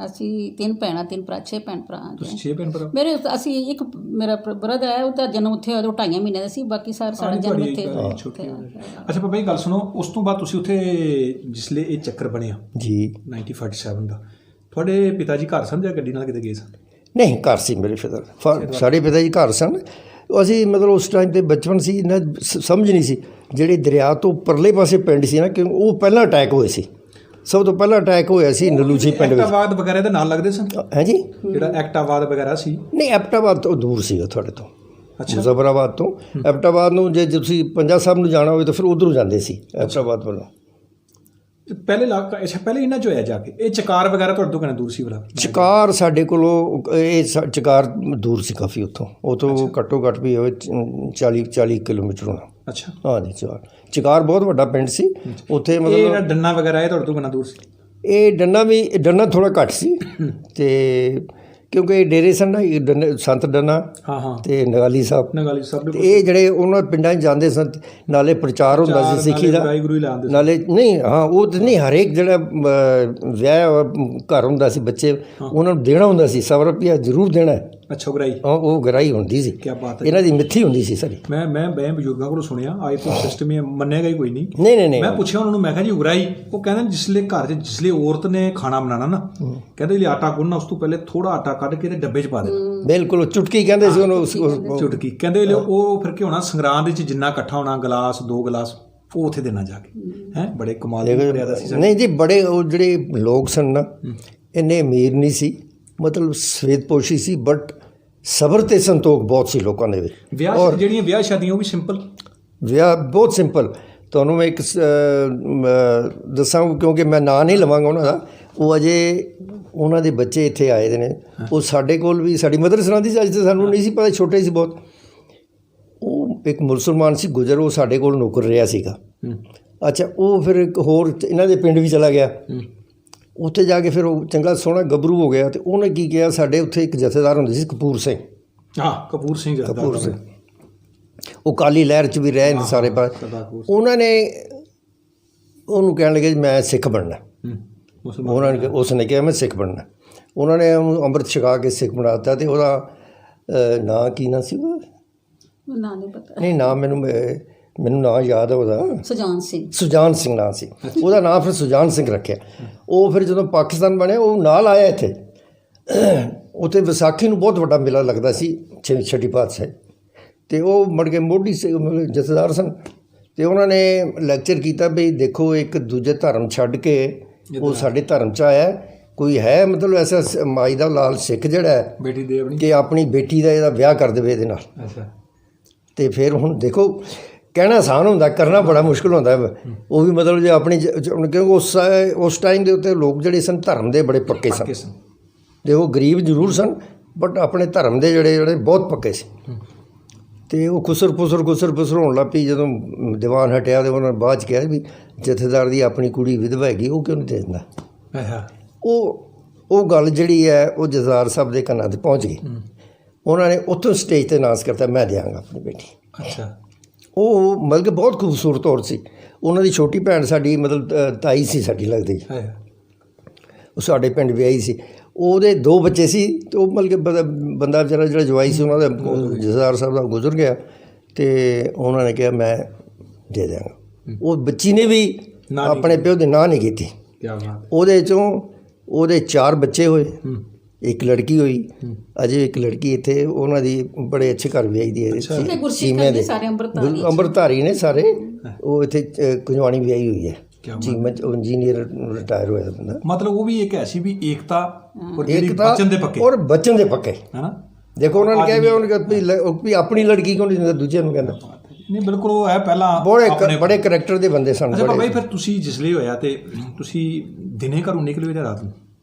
ਅਸੀਂ 3 ਭੈਣਾਂ 3 ਭਰਾ, 6 ਭੈਣ ਭਰਾ। ਤੁਸੀਂ 6 ਭੈਣ ਭਰਾ? ਮੇਰੇ ਅਸੀਂ ਇੱਕ ਮੇਰਾ ਬ੍ਰਦਰ ਹੈ, ਉਹਦਾ ਜਨਮ ਉੱਥੇ ਉਹ 2.5 ਮਹੀਨੇ ਦਾ ਸੀ, ਬਾਕੀ ਸਾਡਾ ਜਨਮ ਇੱਥੇ। ਅੱਛਾ ਬਾਬਾ ਜੀ ਗੱਲ ਸੁਣੋ, ਉਸ ਤੋਂ ਬਾਅਦ ਤੁਸੀਂ ਉੱਥੇ ਜਿਸਲੇ ਇਹ ਚੱਕਰ ਬਣਿਆ ਜੀ 1947 ਦਾ, ਤੁਹਾਡੇ ਪਿਤਾ ਜੀ ਘਰ ਸਨ ਜਾਂ ਗੱਡੀ ਨਾਲ ਕਿਤੇ ਗਏ ਸਨ? ਨਹੀਂ ਘਰ ਸੀ ਮੇਰੇ ਫਾਦਰ, ਸਾਡੇ ਪਿਤਾ ਜੀ ਘਰ ਸਨ। ਅਸੀਂ ਮਤਲਬ ਉਸ ਟਾਈਮ 'ਤੇ ਬਚਪਨ ਸੀ, ਇੰਨਾ ਸਮਝ ਨਹੀਂ ਸੀ। ਜਿਹੜੇ ਦਰਿਆ ਤੋਂ ਪਰਲੇ ਪਾਸੇ ਪਿੰਡ ਸੀ ਨਾ, ਕਿਉਂਕਿ ਉਹ ਪਹਿਲਾਂ ਅਟੈਕ ਹੋਏ ਸੀ, ਸਭ ਤੋਂ ਪਹਿਲਾਂ ਅਟੈਕ ਹੋਇਆ ਸੀ ਨਲੂਜੀ ਪਿੰਡ ਵਿੱਚ। ਐਕਟਾਬਾਦ ਵਗੈਰਾ ਦੇ ਨਾਲ ਲੱਗਦੇ ਸਨ? ਹੈ ਜੀ, ਜਿਹੜਾ ਐਕਟਾਬਾਦ ਵਗੈਰਾ ਸੀ? ਨਹੀਂ ਐਬਟਾਬਾਦ ਤੋਂ ਦੂਰ ਸੀਗਾ ਤੁਹਾਡੇ ਤੋਂ। ਅੱਛਾ ਮੁਜ਼ੱਫਰਾਬਾਦ ਤੋਂ ਐਬਟਾਬਾਦ ਨੂੰ ਜੇ ਤੁਸੀਂ ਪੰਜਾ ਸਾਹਿਬ ਨੂੰ ਜਾਣਾ ਹੋਵੇ ਤਾਂ ਫਿਰ ਉੱਧਰੋਂ ਜਾਂਦੇ ਸੀ ਐਬਟਾਬਾਦ ਵੱਲੋਂ। ਪਹਿਲੇ ਅੱਛਾ ਪਹਿਲੇ ਇਹਨਾਂ 'ਚ ਹੋਇਆ ਜਾ ਕੇ। ਇਹ ਚਕਾਰ ਵਗੈਰਾ ਤੁਹਾਡੇ ਤੋਂ ਕਿੰਨਾ ਦੂਰ ਸੀ ਭਲਾ? ਚਕਾਰ ਸਾਡੇ ਕੋਲੋਂ ਇਹ ਚਕਾਰ ਦੂਰ ਸੀ ਕਾਫੀ, ਉੱਥੋਂ ਘੱਟੋ ਘੱਟ ਵੀ ਹੋਵੇ 40 ਕਿਲੋਮੀਟਰ ਹੋਣਾ। ਅੱਛਾ ਹਾਂ ਜੀ, ਚਕਾਰ ਬਹੁਤ ਵੱਡਾ ਪਿੰਡ ਸੀ ਉੱਥੇ। ਮਤਲਬ ਡੰਨਾ ਵਗੈਰਾ ਇਹ ਤੁਹਾਡੇ ਤੋਂ ਕਿੰਨਾ ਦੂਰ ਸੀ? ਇਹ ਡੰਨਾ ਥੋੜ੍ਹਾ ਘੱਟ ਸੀ, ਤੇ ਕਿਉਂਕਿ ਇਹ ਡੇਰੇ ਸਨ ਨਾ, ਸੰਤ ਡੰਨਾ ਤੇ ਨਗਾਲੀ ਸਾਹਿਬ, ਇਹ ਜਿਹੜੇ ਉਹਨਾਂ ਪਿੰਡਾਂ 'ਚ ਜਾਂਦੇ ਸਨ, ਨਾਲੇ ਪ੍ਰਚਾਰ ਹੁੰਦਾ ਸੀ ਸਿੱਖੀ ਦਾ, ਨਾਲੇ ਨਹੀਂ ਹਾਂ ਉਹ ਤਾਂ ਨਹੀਂ, ਹਰੇਕ ਜਿਹੜਾ ਵਿਆਹ ਘਰ ਹੁੰਦਾ ਸੀ ਬੱਚੇ, ਉਹਨਾਂ ਨੂੰ ਦੇਣਾ ਹੁੰਦਾ ਸੀ, 100 ਰੁਪਇਆ ਜ਼ਰੂਰ ਦੇਣਾ। ਅੱਛਾ ਗਰਾਈ? ਉਹ ਗਰਾਈ ਹੁੰਦੀ ਸੀ, ਇਹਨਾਂ ਦੀ ਮਿੱਥੀ ਹੁੰਦੀ ਸੀ ਸਾਰੀ। ਮੈਂ ਬਜ਼ੁਰਗਾਂ ਕੋਲੋਂ ਸੁਣਿਆ, ਆਈ ਤੋਂ ਸਿਸਟਮ ਇਹ ਮੰਨਿਆ ਹੀ ਕੋਈ ਨਹੀਂ। ਨਹੀਂ ਮੈਂ ਪੁੱਛਿਆ ਉਹਨਾਂ ਨੂੰ, ਮੈਂ ਕਿਹਾ ਜੀ ਗਰਾਈ, ਉਹ ਕਹਿੰਦੇ ਜਿਸਲੇ ਘਰ 'ਚ ਜਿਸਲੇ ਔਰਤ ਨੇ ਖਾਣਾ ਬਣਾਉਣਾ ਨਾ, ਕਹਿੰਦੇ ਜੇ ਆਟਾ ਗੁੰਨਣਾ ਉਸ ਤੋਂ ਪਹਿਲੇ ਥੋੜਾ ਆਟਾ ਕੱਢ ਕੇ ਤੇ ਡੱਬੇ 'ਚ ਪਾ ਦੇਣਾ। ਬਿਲਕੁਲ ਚੁਟਕੀ ਕਹਿੰਦੇ ਸੀ ਉਹਨੂੰ, ਚੁਟਕੀ ਕਹਿੰਦੇ। ਉਹ ਫਿਰ ਕੀ ਹੋਣਾ, ਸੰਗਰਾਂਦ ਵਿੱਚ ਜਿੰਨਾ ਇਕੱਠਾ ਹੋਣਾ, ਗਲਾਸ 2 ਗਲਾਸ, ਉਹ ਉੱਥੇ ਦੇਣਾ ਜਾ ਕੇ। ਹੈ ਬੜੇ ਕਮਾਲ ਦੀ ਮਰਿਆਦਾ ਸੀ। ਨਹੀਂ ਜੀ, ਬੜੇ ਉਹ ਜਿਹੜੇ ਲੋਕ ਸਨ ਨਾ, ਇੰਨੇ ਅਮੀਰ ਨਹੀਂ ਸੀ, ਮਤਲਬ ਸਵੇਦਪੋਸ਼ੀ ਸੀ, ਬਟ ਸਬਰ ਤੇ ਸੰਤੋਖ ਬਹੁਤ ਸੀ ਲੋਕਾਂ ਦੇ ਵਿੱਚ। ਵਿਆਹ ਜਿਹੜੀਆਂ ਵਿਆਹ ਸ਼ਾਦੀਆਂ ਉਹ ਵੀ ਸਿੰਪਲ? ਵਿਆਹ ਬਹੁਤ ਸਿੰਪਲ। ਤੁਹਾਨੂੰ ਮੈਂ ਇੱਕ ਦੱਸਾਂ, ਕਿਉਂਕਿ ਮੈਂ ਨਾਂ ਨਹੀਂ ਲਵਾਂਗਾ ਉਹਨਾਂ ਦਾ। ਉਹ ਅਜੇ ਉਹਨਾਂ ਦੇ ਬੱਚੇ ਇੱਥੇ ਆਏ ਦੇ ਨੇ, ਉਹ ਸਾਡੇ ਕੋਲ ਵੀ, ਸਾਡੀ ਮਦਰ ਸੁਣਾਉਂਦੀ ਸੀ, ਅੱਜ ਤਾਂ ਸਾਨੂੰ ਨਹੀਂ ਸੀ ਪਤਾ, ਛੋਟੇ ਸੀ ਬਹੁਤ। ਉਹ ਇੱਕ ਮੁਸਲਮਾਨ ਸੀ ਗੁਜਰ, ਉਹ ਸਾਡੇ ਕੋਲ ਨੌਕਰ ਰਿਹਾ ਸੀਗਾ। ਅੱਛਾ ਉਹ ਫਿਰ ਇੱਕ ਹੋਰ ਇਹਨਾਂ ਦੇ ਪਿੰਡ ਵੀ ਚਲਾ ਗਿਆ, ਉੱਥੇ ਜਾ ਕੇ ਫਿਰ ਉਹ ਚੰਗਾ ਸੋਹਣਾ ਗੱਭਰੂ ਹੋ ਗਿਆ। ਅਤੇ ਉਹਨੇ ਕੀ ਕਿਹਾ, ਸਾਡੇ ਉੱਥੇ ਇੱਕ ਜਥੇਦਾਰ ਹੁੰਦੇ ਸੀ ਕਪੂਰ ਸਿੰਘ। ਕਪੂਰ ਸਿੰਘ ਉਹ ਕਾਲੀ ਲਹਿਰ 'ਚ ਵੀ ਰਹੇ ਨੇ ਸਾਰੇ ਪਾਸੇ। ਉਹਨਾਂ ਨੇ ਉਹਨੂੰ ਕਹਿਣ ਲੱਗੇ ਮੈਂ ਸਿੱਖ ਬਣਨਾ। ਉਹਨਾਂ ਨੇ ਉਸਨੇ ਕਿਹਾ ਮੈਂ ਸਿੱਖ ਬਣਨਾ। ਉਹਨਾਂ ਨੇ ਉਹਨੂੰ ਅੰਮ੍ਰਿਤ ਛਕਾ ਕੇ ਸਿੱਖ ਬਣਾ ਦਿੱਤਾ। ਅਤੇ ਉਹਦਾ ਨਾਂ ਕੀ ਨਾਂ ਸੀ? ਨਾਂ ਨਹੀਂ ਪਤਾ। ਨਹੀਂ ਨਾਂ ਮੈਨੂੰ ਨਾਂ ਯਾਦ ਹੈ ਉਹਦਾ, ਸੁਜਾਨ ਸਿੰਘ ਨਾਂ ਸੀ ਉਹਦਾ। ਨਾਂ ਫਿਰ ਸੁਜਾਨ ਸਿੰਘ ਰੱਖਿਆ। ਉਹ ਫਿਰ ਜਦੋਂ ਪਾਕਿਸਤਾਨ ਬਣਿਆ, ਉਹ ਨਾਲ ਆਇਆ ਇੱਥੇ। ਉੱਥੇ ਵਿਸਾਖੀ ਨੂੰ ਬਹੁਤ ਵੱਡਾ ਮੇਲਾ ਲੱਗਦਾ ਸੀ, ਛੱਡੀ ਪਾਤਸ਼ਾਹੀ। ਅਤੇ ਉਹ ਮੁੜ ਕੇ ਮੋਢੀ ਜਥੇਦਾਰ ਸਨ, ਅਤੇ ਉਹਨਾਂ ਨੇ ਲੈਕਚਰ ਕੀਤਾ ਵੀ ਦੇਖੋ ਇੱਕ ਦੂਜੇ ਧਰਮ ਛੱਡ ਕੇ ਉਹ ਸਾਡੇ ਧਰਮ 'ਚ ਆਇਆ, ਕੋਈ ਹੈ ਮਤਲਬ ਐਸਾ ਮਾਈ ਦਾ ਲਾਲ ਸਿੱਖ ਜਿਹੜਾ ਹੈ ਬੇਟੀ ਦੇ ਕਿ ਆਪਣੀ ਬੇਟੀ ਦਾ ਇਹਦਾ ਵਿਆਹ ਕਰ ਦੇਵੇ ਇਹਦੇ ਨਾਲ। ਅਤੇ ਫਿਰ ਹੁਣ ਦੇਖੋ, ਕਹਿਣਾ ਆਸਾਨ ਹੁੰਦਾ, ਕਰਨਾ ਬੜਾ ਮੁਸ਼ਕਿਲ ਹੁੰਦਾ। ਉਹ ਵੀ ਮਤਲਬ ਜੇ ਆਪਣੀ, ਕਿਉਂਕਿ ਉਸ ਟਾਈਮ ਦੇ ਉੱਤੇ ਲੋਕ ਜਿਹੜੇ ਸਨ ਧਰਮ ਦੇ ਬੜੇ ਪੱਕੇ ਸਨ। ਅਤੇ ਉਹ ਗਰੀਬ ਜ਼ਰੂਰ ਸਨ, ਬਟ ਆਪਣੇ ਧਰਮ ਦੇ ਜਿਹੜੇ ਬਹੁਤ ਪੱਕੇ ਸੀ। ਅਤੇ ਉਹ ਖੁਸਰ ਫੁਸਰ ਹੋਣ ਲੱਗ ਪਈ। ਜਦੋਂ ਦੀਵਾਨ ਹਟਿਆ ਤਾਂ ਉਹਨਾਂ ਨੇ ਬਾਅਦ 'ਚ ਕਿਹਾ ਵੀ ਜਥੇਦਾਰ ਦੀ ਆਪਣੀ ਕੁੜੀ ਵਿਧਵਾ ਹੈਗੀ, ਉਹ ਕਿਉਂ ਨਹੀਂ ਦੇ ਦਿੰਦਾ। ਉਹ ਗੱਲ ਜਿਹੜੀ ਹੈ ਉਹ ਜਥੇਦਾਰ ਸਾਹਿਬ ਦੇ ਕੰਨਾਂ 'ਤੇ ਪਹੁੰਚ ਗਈ। ਉਹਨਾਂ ਨੇ ਉੱਥੋਂ ਸਟੇਜ 'ਤੇ ਅਨਾਉਂਸ ਕਰਤਾ, ਮੈਂ ਦਿਆਂਗਾ ਆਪਣੀ ਬੇਟੀ। ਅੱਛਾ। ਉਹ ਮਤਲਬ ਕਿ ਬਹੁਤ ਖੂਬਸੂਰਤ ਔਰਤ ਸੀ। ਉਹਨਾਂ ਦੀ ਛੋਟੀ ਭੈਣ ਸਾਡੀ ਮਤਲਬ ਤਾਈ ਸੀ ਸਾਡੀ ਲੱਗਦੀ, ਉਹ ਸਾਡੇ ਪਿੰਡ ਵਿਆਹੀ ਸੀ। ਉਹਦੇ 2 ਬੱਚੇ ਸੀ ਅਤੇ ਉਹ ਮਤਲਬ ਕਿ ਬੰਦਾ ਵਿਚਾਰਾ ਜਿਹੜਾ ਜਵਾਈ ਸੀ ਉਹਨਾਂ ਦਾ ਜਥੇਦਾਰ ਸਾਹਿਬ ਦਾ ਗੁਜ਼ਰ ਗਿਆ ਅਤੇ ਉਹਨਾਂ ਨੇ ਕਿਹਾ ਮੈਂ ਦੇ ਦਿਆਂਗਾ। ਉਹ ਬੱਚੀ ਨੇ ਵੀ ਆਪਣੇ ਪਿਓ ਦੀ ਨਾਂਹ ਨਹੀਂ ਕੀਤੀ। ਉਹਦੇ 'ਚੋਂ ਉਹਦੇ 4 ਬੱਚੇ ਹੋਏ, 1 ਲੜਕੀ ਹੋਈ। ਅਜੇ 1 ਲੜਕੀ ਇੱਥੇ ਉਹਨਾਂ ਦੀ ਬੜੇ ਅੱਛੇ ਘਰ ਵਿਆਹੀ ਦੀ ਹੈ, ਚੀਮੇ ਦੇ ਅੰਮ੍ਰਿਤਧਾਰੀ ਨੇ ਸਾਰੇ। ਉਹ ਇੱਥੇ ਕੁੰਜਵਾਣੀ ਵਿਆਹੀ ਹੋਈ ਹੈ, ਚੀਮੇ ਇੰਜੀਨੀਅਰ ਰਿਟਾਇਰ ਹੋਇਆ ਬੰਦਾ। ਮਤਲਬ ਉਹ ਵੀ ਇੱਕ ਐਸੀ ਵੀ ਏਕਤਾ ਔਰ ਬਚਨ ਦੇ ਪੱਕੇ ਹੈ ਨਾ। ਦੇਖੋ ਉਹਨਾਂ ਨੇ ਕਿਹਾ ਵੀ ਉਹਨੇ ਵੀ ਆਪਣੀ ਲੜਕੀ ਕਿਉਂ ਨਹੀਂ ਦਿੰਦਾ, ਦੂਜੇ ਨੂੰ ਕਹਿੰਦਾ ਨਹੀਂ। ਬਿਲਕੁਲ ਉਹ ਹੈ ਪਹਿਲਾਂ ਬੜੇ ਕਰੈਕਟਰ ਦੇ ਬੰਦੇ ਸਨ। ਬਾਬਾ ਜੀ ਫਿਰ ਤੁਸੀਂ ਜਿਸਲੇ ਹੋਇਆ ਤੇ ਤੁਸੀਂ ਦਿਨੇ ਘਰੋਂ ਨਿਕਲੇ ਜਾਂ ਰਾਤ ਨੂੰ?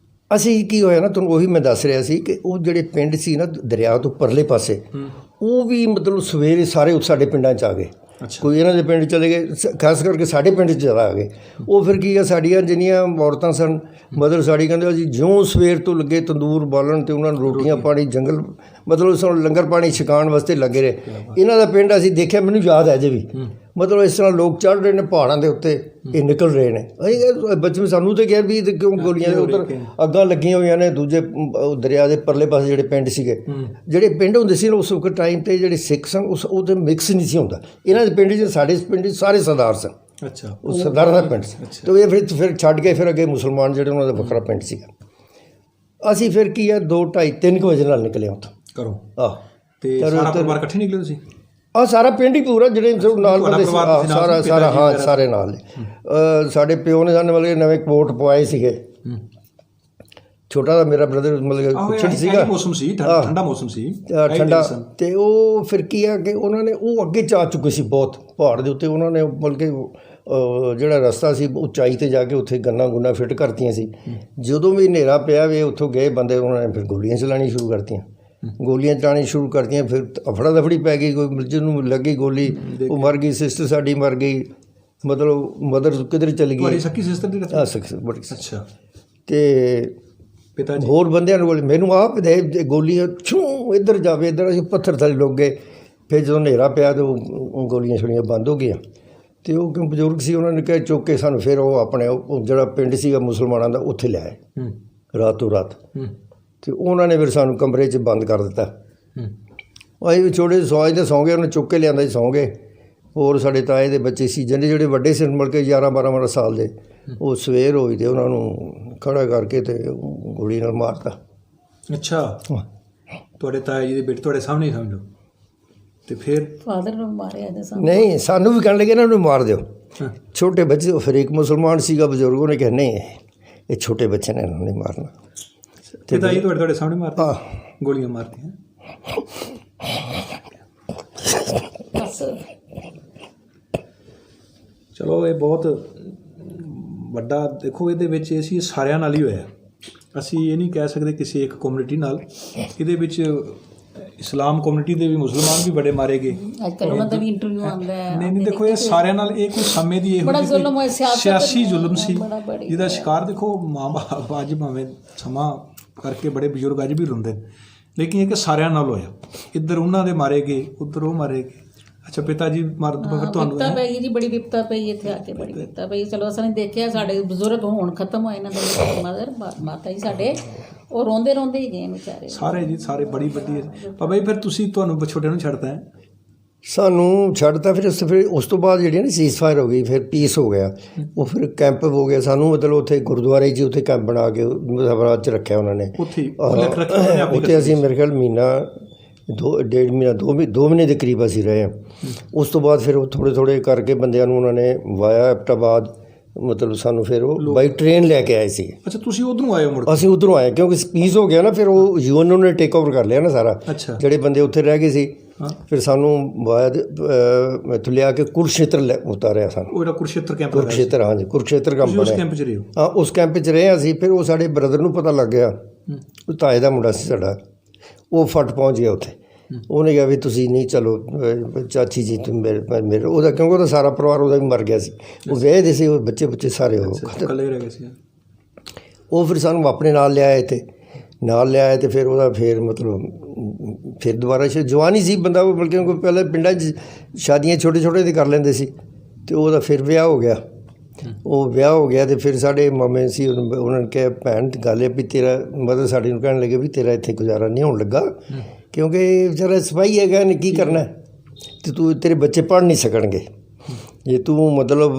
ਅਸੀਂ ਕੀ ਹੋਇਆ ਨਾ, ਤੁਹਾਨੂੰ ਉਹੀ ਮੈਂ ਦੱਸ ਰਿਹਾ ਸੀ ਕਿ ਉਹ ਜਿਹੜੇ ਪਿੰਡ ਸੀ ਨਾ ਦਰਿਆ ਤੋਂ ਪਰਲੇ ਪਾਸੇ, ਉਹ ਵੀ ਮਤਲਬ ਸਵੇਰੇ ਸਾਰੇ ਸਾਡੇ ਪਿੰਡਾਂ 'ਚ ਆ ਗਏ। ਕੋਈ ਇਹਨਾਂ ਦੇ ਪਿੰਡ ਚਲੇ ਗਏ, ਖਾਸ ਕਰਕੇ ਸਾਡੇ ਪਿੰਡ 'ਚ ਜ਼ਿਆਦਾ ਆ ਗਏ। ਉਹ ਫਿਰ ਕੀ ਆ, ਸਾਡੀਆਂ ਜਿੰਨੀਆਂ ਔਰਤਾਂ ਸਨ, ਮਦਰ ਸਾਡੀ ਕਹਿੰਦੇ ਅਸੀਂ ਜਿਉਂ ਸਵੇਰ ਤੋਂ ਲੱਗੇ ਤੰਦੂਰ ਬਾਲਣ ਅਤੇ ਉਹਨਾਂ ਨੂੰ ਰੋਟੀਆਂ ਪਾਣੀ ਜੰਗਲ ਮਤਲਬ ਸਾਨੂੰ ਲੰਗਰ ਪਾਣੀ ਛਕਾਉਣ ਵਾਸਤੇ ਲੱਗੇ ਰਹੇ। ਇਹਨਾਂ ਦਾ ਪਿੰਡ ਅਸੀਂ ਦੇਖਿਆ, ਮੈਨੂੰ ਯਾਦ ਹੈ ਅਜੇ ਵੀ, ਮਤਲਬ ਇਸ ਤਰ੍ਹਾਂ ਲੋਕ ਚੜ੍ਹ ਰਹੇ ਨੇ ਪਹਾੜਾਂ ਦੇ ਉੱਤੇ, ਇਹ ਨਿਕਲ ਰਹੇ ਨੇ। ਅਸੀਂ ਬੱਚੇ ਸਾਨੂੰ ਤਾਂ ਕਿਹਾ ਵੀ ਕਿਉਂ ਗੋਲੀਆਂ ਉੱਧਰ ਅੱਗਾਂ ਲੱਗੀਆਂ ਹੋਈਆਂ ਨੇ। ਦੂਜੇ ਦਰਿਆ ਦੇ ਪਰਲੇ ਪਾਸੇ ਜਿਹੜੇ ਪਿੰਡ ਸੀਗੇ, ਜਿਹੜੇ ਪਿੰਡ ਹੁੰਦੇ ਸੀ ਉਸ ਵਕਤ ਟਾਈਮ 'ਤੇ ਜਿਹੜੇ ਸਿੱਖ ਸਨ ਉਹ ਤਾਂ ਮਿਕਸ ਨਹੀਂ ਸੀ ਹੁੰਦਾ। ਇਹਨਾਂ ਦੇ ਪਿੰਡ 'ਚ ਸਾਡੇ ਪਿੰਡ 'ਚ ਸਾਰੇ ਸਰਦਾਰ ਸਨ। ਅੱਛਾ, ਉਹ ਸਰਦਾਰਾਂ ਦਾ ਪਿੰਡ ਸੀ। ਅਤੇ ਇਹ ਫਿਰ ਛੱਡ ਕੇ ਫਿਰ ਅੱਗੇ ਮੁਸਲਮਾਨ ਜਿਹੜੇ ਉਹਨਾਂ ਦਾ ਵੱਖਰਾ ਪਿੰਡ ਸੀਗਾ। ਅਸੀਂ ਫਿਰ ਕੀ ਆ 2, 2:30, 3 ਵਜੇ ਨਾਲ ਨਿਕਲੇ ਉੱਥੋਂ ਘਰੋਂ। ਤੇ ਸਾਰਾ ਪਰਿਵਾਰ ਇਕੱਠੇ ਨਿਕਲੇ ਤੁਸੀਂ? ਸਾਰਾ ਪਿੰਡ ਹੀ ਪੂਰਾ, ਜਿਹੜੇ ਨਾਲ ਬੰਦੇ ਸੀ ਸਾਰਾ ਹਾਂ ਸਾਰੇ ਨਾਲ ਨੇ। ਸਾਡੇ ਪਿਓ ਨੇ ਸਾਨੂੰ ਮਤਲਬ ਨਵੇਂ ਕੋਟ ਪਵਾਏ ਸੀਗੇ। ਛੋਟਾ ਦਾ ਮੇਰਾ ਬ੍ਰਦਰ ਮਤਲਬ ਛੋਟੀ ਸੀਗਾ, ਮੌਸਮ ਸੀ ਠੰਡਾ ਮੌਸਮ ਸੀ ਠੰਡਾ। ਅਤੇ ਉਹ ਫਿਰ ਕੀ ਆ ਕਿ ਉਹਨਾਂ ਨੇ ਉਹ ਅੱਗੇ ਜਾ ਚੁੱਕੇ ਸੀ ਬਹੁਤ ਪਹਾੜ ਦੇ ਉੱਤੇ। ਉਹਨਾਂ ਨੇ ਮਤਲਬ ਕਿ ਜਿਹੜਾ ਰਸਤਾ ਸੀ ਉਚਾਈ 'ਤੇ ਜਾ ਕੇ ਉੱਥੇ ਗੰਨਾਂ ਗੁੰਨਾਂ ਫਿੱਟ ਕਰਤੀਆਂ ਸੀ। ਜਦੋਂ ਵੀ ਹਨੇਰਾ ਪਿਆ ਵੇ ਉੱਥੋਂ ਗਏ ਬੰਦੇ, ਉਹਨਾਂ ਨੇ ਫਿਰ ਗੋਲੀਆਂ ਚਲਾਉਣੀ ਸ਼ੁਰੂ ਕਰਤੀਆਂ। ਗੋਲੀਆਂ ਚਲਾਉਣੀ ਸ਼ੁਰੂ ਕਰਤੀਆਂ, ਫਿਰ ਅਫੜਾ ਦਫੜੀ ਪੈ ਗਈ। ਕੋਈ ਜਿਹਨੂੰ ਲੱਗੀ ਗੋਲੀ ਉਹ ਮਰ ਗਈ, ਸਿਸਟਰ ਸਾਡੀ ਮਰ ਗਈ, ਮਤਲਬ ਮਦਰ ਕਿੱਧਰ ਚਲੀ ਗਈ। ਸਕੀ ਸਿਸਟਰ ਦੀ? ਬੜੀ। ਅੱਛਾ। ਅਤੇ ਪਿਤਾ ਜੀ ਹੋਰ ਬੰਦਿਆਂ ਨੂੰ ਮੈਨੂੰ ਆਪ ਦੇ ਗੋਲੀਆਂ ਛੂ ਇੱਧਰ ਜਾਵੇ ਇੱਧਰ, ਅਸੀਂ ਪੱਥਰ ਥੱਲੇ ਲੁੱਕ ਗਏ। ਫਿਰ ਜਦੋਂ ਹਨੇਰਾ ਪਿਆ ਤਾਂ ਉਹ ਗੋਲੀਆਂ ਛੋਲੀਆਂ ਬੰਦ ਹੋ ਗਈਆਂ। ਅਤੇ ਉਹ ਕਿਉਂ ਬਜ਼ੁਰਗ ਸੀ, ਉਹਨਾਂ ਨੇ ਕਿਹਾ ਚੁੱਕ ਕੇ ਸਾਨੂੰ ਫਿਰ ਉਹ ਆਪਣੇ ਉਹ ਜਿਹੜਾ ਪਿੰਡ ਸੀਗਾ ਮੁਸਲਮਾਨਾਂ ਦਾ ਉੱਥੇ ਲੈ ਆਏ ਰਾਤੋਂ ਰਾਤ। ਅਤੇ ਉਹਨਾਂ ਨੇ ਫਿਰ ਸਾਨੂੰ ਕਮਰੇ 'ਚ ਬੰਦ ਕਰ ਦਿੱਤਾ। ਅਸੀਂ ਵੀ ਛੋਟੇ ਸੌਂ ਦੇ ਸੌਂ ਗਏ, ਉਹਨੇ ਚੁੱਕ ਕੇ ਲਿਆਂਦਾ ਸੀ, ਸੌਂ ਗਏ। ਹੋਰ ਸਾਡੇ ਤਾਏ ਦੇ ਬੱਚੇ ਸੀ ਜਿਹੜੇ ਵੱਡੇ ਸੀ ਮਤਲਬ ਕਿ 11-12 ਸਾਲ ਦੇ, ਉਹ ਸਵੇਰ ਹੋਈ ਅਤੇ ਉਹਨਾਂ ਨੂੰ ਖੜਾ ਕਰਕੇ ਅਤੇ ਗੋਲੀ ਨਾਲ ਮਾਰਤਾ। ਅੱਛਾ, ਤੁਹਾਡੇ ਤਾਏ ਜੀ ਦੇ ਬੇਟੇ ਤੁਹਾਡੇ ਸਾਹਮਣੇ ਹੀ ਸਮਝ ਲਓ। ਅਤੇ ਫਿਰ ਫਾਦਰ ਨੂੰ ਮਾਰਿਆ? ਨਹੀਂ, ਸਾਨੂੰ ਵੀ ਕਹਿਣ ਲੱਗੇ ਇਹਨਾਂ ਨੂੰ ਮਾਰ ਦਿਓ। ਛੋਟੇ ਬੱਚੇ, ਫਿਰ ਇੱਕ ਮੁਸਲਮਾਨ ਸੀਗਾ ਬਜ਼ੁਰਗ, ਉਹਨੇ ਕਿਹਾ ਨਹੀਂ ਇਹ ਛੋਟੇ ਬੱਚੇ ਨੇ, ਇਹਨਾਂ ਨੂੰ ਨਹੀਂ ਮਾਰਨਾ। ਪਿਤਾ ਜੀ ਤੁਹਾਡੇ ਸਾਹਮਣੇ ਮਾਰਦੇ? ਗੋਲੀਆਂ ਮਾਰਦੀਆਂ? ਚਲੋ ਇਹ ਬਹੁਤ ਵੱਡਾ, ਦੇਖੋ ਇਹਦੇ ਵਿੱਚ ਅਸੀਂ ਸਾਰਿਆਂ ਨਾਲ ਹੀ ਹੋਇਆ। ਅਸੀਂ ਇਹ ਨਹੀਂ ਕਹਿ ਸਕਦੇ ਕਿਸੇ ਇੱਕ ਕਮਿਊਨਿਟੀ ਨਾਲ। ਇਹਦੇ ਵਿੱਚ ਇਸਲਾਮ ਕਮਿਊਨਿਟੀ ਦੇ ਵੀ ਮੁਸਲਮਾਨ ਵੀ ਬੜੇ ਮਾਰੇ ਗਏ। ਅੱਜ ਕੱਲ੍ਹ ਉਹਨਾਂ ਦਾ ਵੀ ਇੰਟਰਵਿਊ ਆਉਂਦਾ ਹੈ। ਨਹੀਂ ਦੇਖੋ ਇਹ ਸਾਰਿਆਂ ਨਾਲ, ਇਹ ਕੋਈ ਸਮੇਂ ਦੀ ਸਿਆਸੀ ਜ਼ੁਲਮ ਸੀ ਜਿਹਦਾ ਸ਼ਿਕਾਰ ਦੇਖੋ ਮਾਂ ਬਾਪ ਅੱਜ ਭਾਵੇਂ ਸਮਾਂ ਕਰਕੇ ਬੜੇ ਬਜ਼ੁਰਗ ਅੱਜ ਵੀ ਰੋਂਦੇ ਨੇ, ਲੇਕਿਨ ਇਹ ਕਿ ਸਾਰਿਆਂ ਨਾਲ ਹੋਇਆ। ਇੱਧਰ ਉਹਨਾਂ ਦੇ ਮਾਰੇ ਗਏ, ਉੱਧਰ ਉਹ ਮਾਰੇ ਗਏ। ਅੱਛਾ, ਪਿਤਾ ਜੀ ਮਾਰ ਤੁਹਾਨੂੰ ਵਿਪਤਾ ਪਈ ਜੀ, ਬੜੀ ਵਿਪਤਾ ਪਈ ਇੱਥੇ ਆ ਕੇ, ਬੜੀ ਵਿਪਤਾ ਪਈ। ਚਲੋ ਅਸੀਂ ਦੇਖਿਆ ਸਾਡੇ ਬਜ਼ੁਰਗ ਹੁਣ ਖਤਮ ਹੋਏ ਇਹਨਾਂ ਦੇ, ਮਦਰ ਮਾਤਾ ਜੀ ਸਾਡੇ ਉਹ ਰੋਂਦੇ ਰੋਂਦੇ ਹੀ ਗਏ ਵਿਚਾਰੇ ਸਾਰੇ ਜੀ, ਸਾਰੇ ਬੜੀ ਵੱਡੀ। ਬਾਬਾ ਜੀ ਫਿਰ ਤੁਸੀਂ ਤੁਹਾਨੂੰ ਛੋਟੇ ਨੂੰ ਛੱਡਤਾ ਹੈ? ਸਾਨੂੰ ਛੱਡਤਾ। ਫਿਰ ਉਸ ਤੋਂ ਬਾਅਦ ਜਿਹੜੀ ਨਾ ਸੀਜ਼ ਫਾਇਰ ਹੋ ਗਈ, ਫਿਰ ਪੀਸ ਹੋ ਗਿਆ। ਉਹ ਫਿਰ ਕੈਂਪ ਹੋ ਗਿਆ ਸਾਨੂੰ, ਮਤਲਬ ਉੱਥੇ ਗੁਰਦੁਆਰੇ 'ਚ ਉੱਥੇ ਕੈਂਪ ਬਣਾ ਕੇ ਮੁਜ਼ਾਫਰਾਬਾਦ 'ਚ ਰੱਖਿਆ ਉਹਨਾਂ ਨੇ। ਉੱਥੇ ਅਸੀਂ ਮੇਰੇ ਖਿਆਲ ਮਹੀਨਾ 1.5 ਮਹੀਨਾ 2 ਮਹੀਨੇ ਦੇ ਕਰੀਬ ਅਸੀਂ ਰਹੇ ਹਾਂ। ਉਸ ਤੋਂ ਬਾਅਦ ਫਿਰ ਉਹ ਥੋੜ੍ਹੇ ਕਰਕੇ ਬੰਦਿਆਂ ਨੂੰ ਉਹਨਾਂ ਨੇ ਵਾਇਆ ਐਬਟਾਬਾਦ, ਮਤਲਬ ਸਾਨੂੰ ਫਿਰ ਉਹ ਬਾਈ ਟ੍ਰੇਨ ਲੈ ਕੇ ਆਏ ਸੀ। ਅੱਛਾ, ਤੁਸੀਂ ਉੱਧਰੋਂ ਆਏ ਹੋ? ਅਸੀਂ ਉੱਧਰੋਂ ਆਏ ਕਿਉਂਕਿ ਪੀਸ ਹੋ ਗਿਆ ਨਾ, ਫਿਰ ਉਹ ਯੂਐਨ ਨੇ ਟੇਕ ਓਵਰ ਕਰ ਲਿਆ ਨਾ ਸਾਰਾ। ਜਿਹੜੇ ਬੰਦੇ ਉੱਥੇ ਰਹਿ ਗਏ ਸੀ, ਫਿਰ ਸਾਨੂੰ ਬਾਅਦ ਇੱਥੋਂ ਲਿਆ ਕੇ ਕੁਰੂਕਸ਼ੇਤਰ ਉਤਾਰਿਆ ਸਾਨੂੰ। ਉਹ ਕੁਰੂਕਸ਼ੇਤਰ ਕੈਂਪ? ਕੁਰੂਕਸ਼ੇਤਰ, ਹਾਂਜੀ, ਕੁਰੂਕਸ਼ੇਤਰ ਕੈਂਪ ਬਣਿਆ। ਹਾਂ, ਉਸ ਕੈਂਪ 'ਚ ਰਹੇ ਅਸੀਂ। ਫਿਰ ਉਹ ਸਾਡੇ ਬ੍ਰਦਰ ਨੂੰ ਪਤਾ ਲੱਗ ਗਿਆ, ਉਹ ਤਾਏ ਦਾ ਮੁੰਡਾ ਸੀ ਸਾਡਾ, ਉਹ ਫਟ ਪਹੁੰਚ ਗਿਆ ਉੱਥੇ। ਉਹਨੇ ਕਿਹਾ ਵੀ ਤੁਸੀਂ ਨਹੀਂ, ਚਲੋ ਚਾਚੀ ਜੀ ਮੇਰੇ ਉਹਦਾ, ਕਿਉਂਕਿ ਉਹਦਾ ਸਾਰਾ ਪਰਿਵਾਰ ਉਹਦਾ ਵੀ ਮਰ ਗਿਆ ਸੀ। ਉਹ ਵਿਆਹਦੇ ਸੀ, ਉਹ ਬੱਚੇ ਸਾਰੇ ਉਹ ਇਕੱਲੇ ਰਹਿ ਗਏ ਸੀ। ਉਹ ਫਿਰ ਸਾਨੂੰ ਆਪਣੇ ਨਾਲ ਲਿਆਏ ਇੱਥੇ। ਨਾਲ ਲਿਆਇਆ ਅਤੇ ਫਿਰ ਉਹਦਾ ਫਿਰ ਮਤਲਬ ਫਿਰ ਦੁਬਾਰਾ ਜਵਾਨ ਹੀ ਸੀ ਬੰਦਾ, ਉਹ ਬਲਕਿ ਕੋਈ ਪਹਿਲਾਂ ਪਿੰਡਾਂ 'ਚ ਸ਼ਾਦੀਆਂ ਛੋਟੇ ਛੋਟੇ 'ਤੇ ਕਰ ਲੈਂਦੇ ਸੀ, ਅਤੇ ਉਹਦਾ ਫਿਰ ਵਿਆਹ ਹੋ ਗਿਆ। ਉਹ ਵਿਆਹ ਹੋ ਗਿਆ ਅਤੇ ਫਿਰ ਸਾਡੇ ਮਾਮੇ ਸੀ, ਉਹਨਾਂ ਨੇ ਕਿਹਾ ਭੈਣ ਗੱਲ ਹੈ ਵੀ ਤੇਰਾ ਮਦਰ ਸਾਡੀ ਨੂੰ ਕਹਿਣ ਲੱਗੇ ਵੀ ਤੇਰਾ ਇੱਥੇ ਗੁਜ਼ਾਰਾ ਨਹੀਂ ਹੋਣ ਲੱਗਾ, ਕਿਉਂਕਿ ਵਿਚਾਰਾ ਸਿਪਾਹੀ ਹੈਗਾ, ਇਹਨੇ ਕੀ ਕਰਨਾ ਅਤੇ ਤੇਰੇ ਬੱਚੇ ਪੜ੍ਹ ਨਹੀਂ ਸਕਣਗੇ, ਜੇ ਤੂੰ ਮਤਲਬ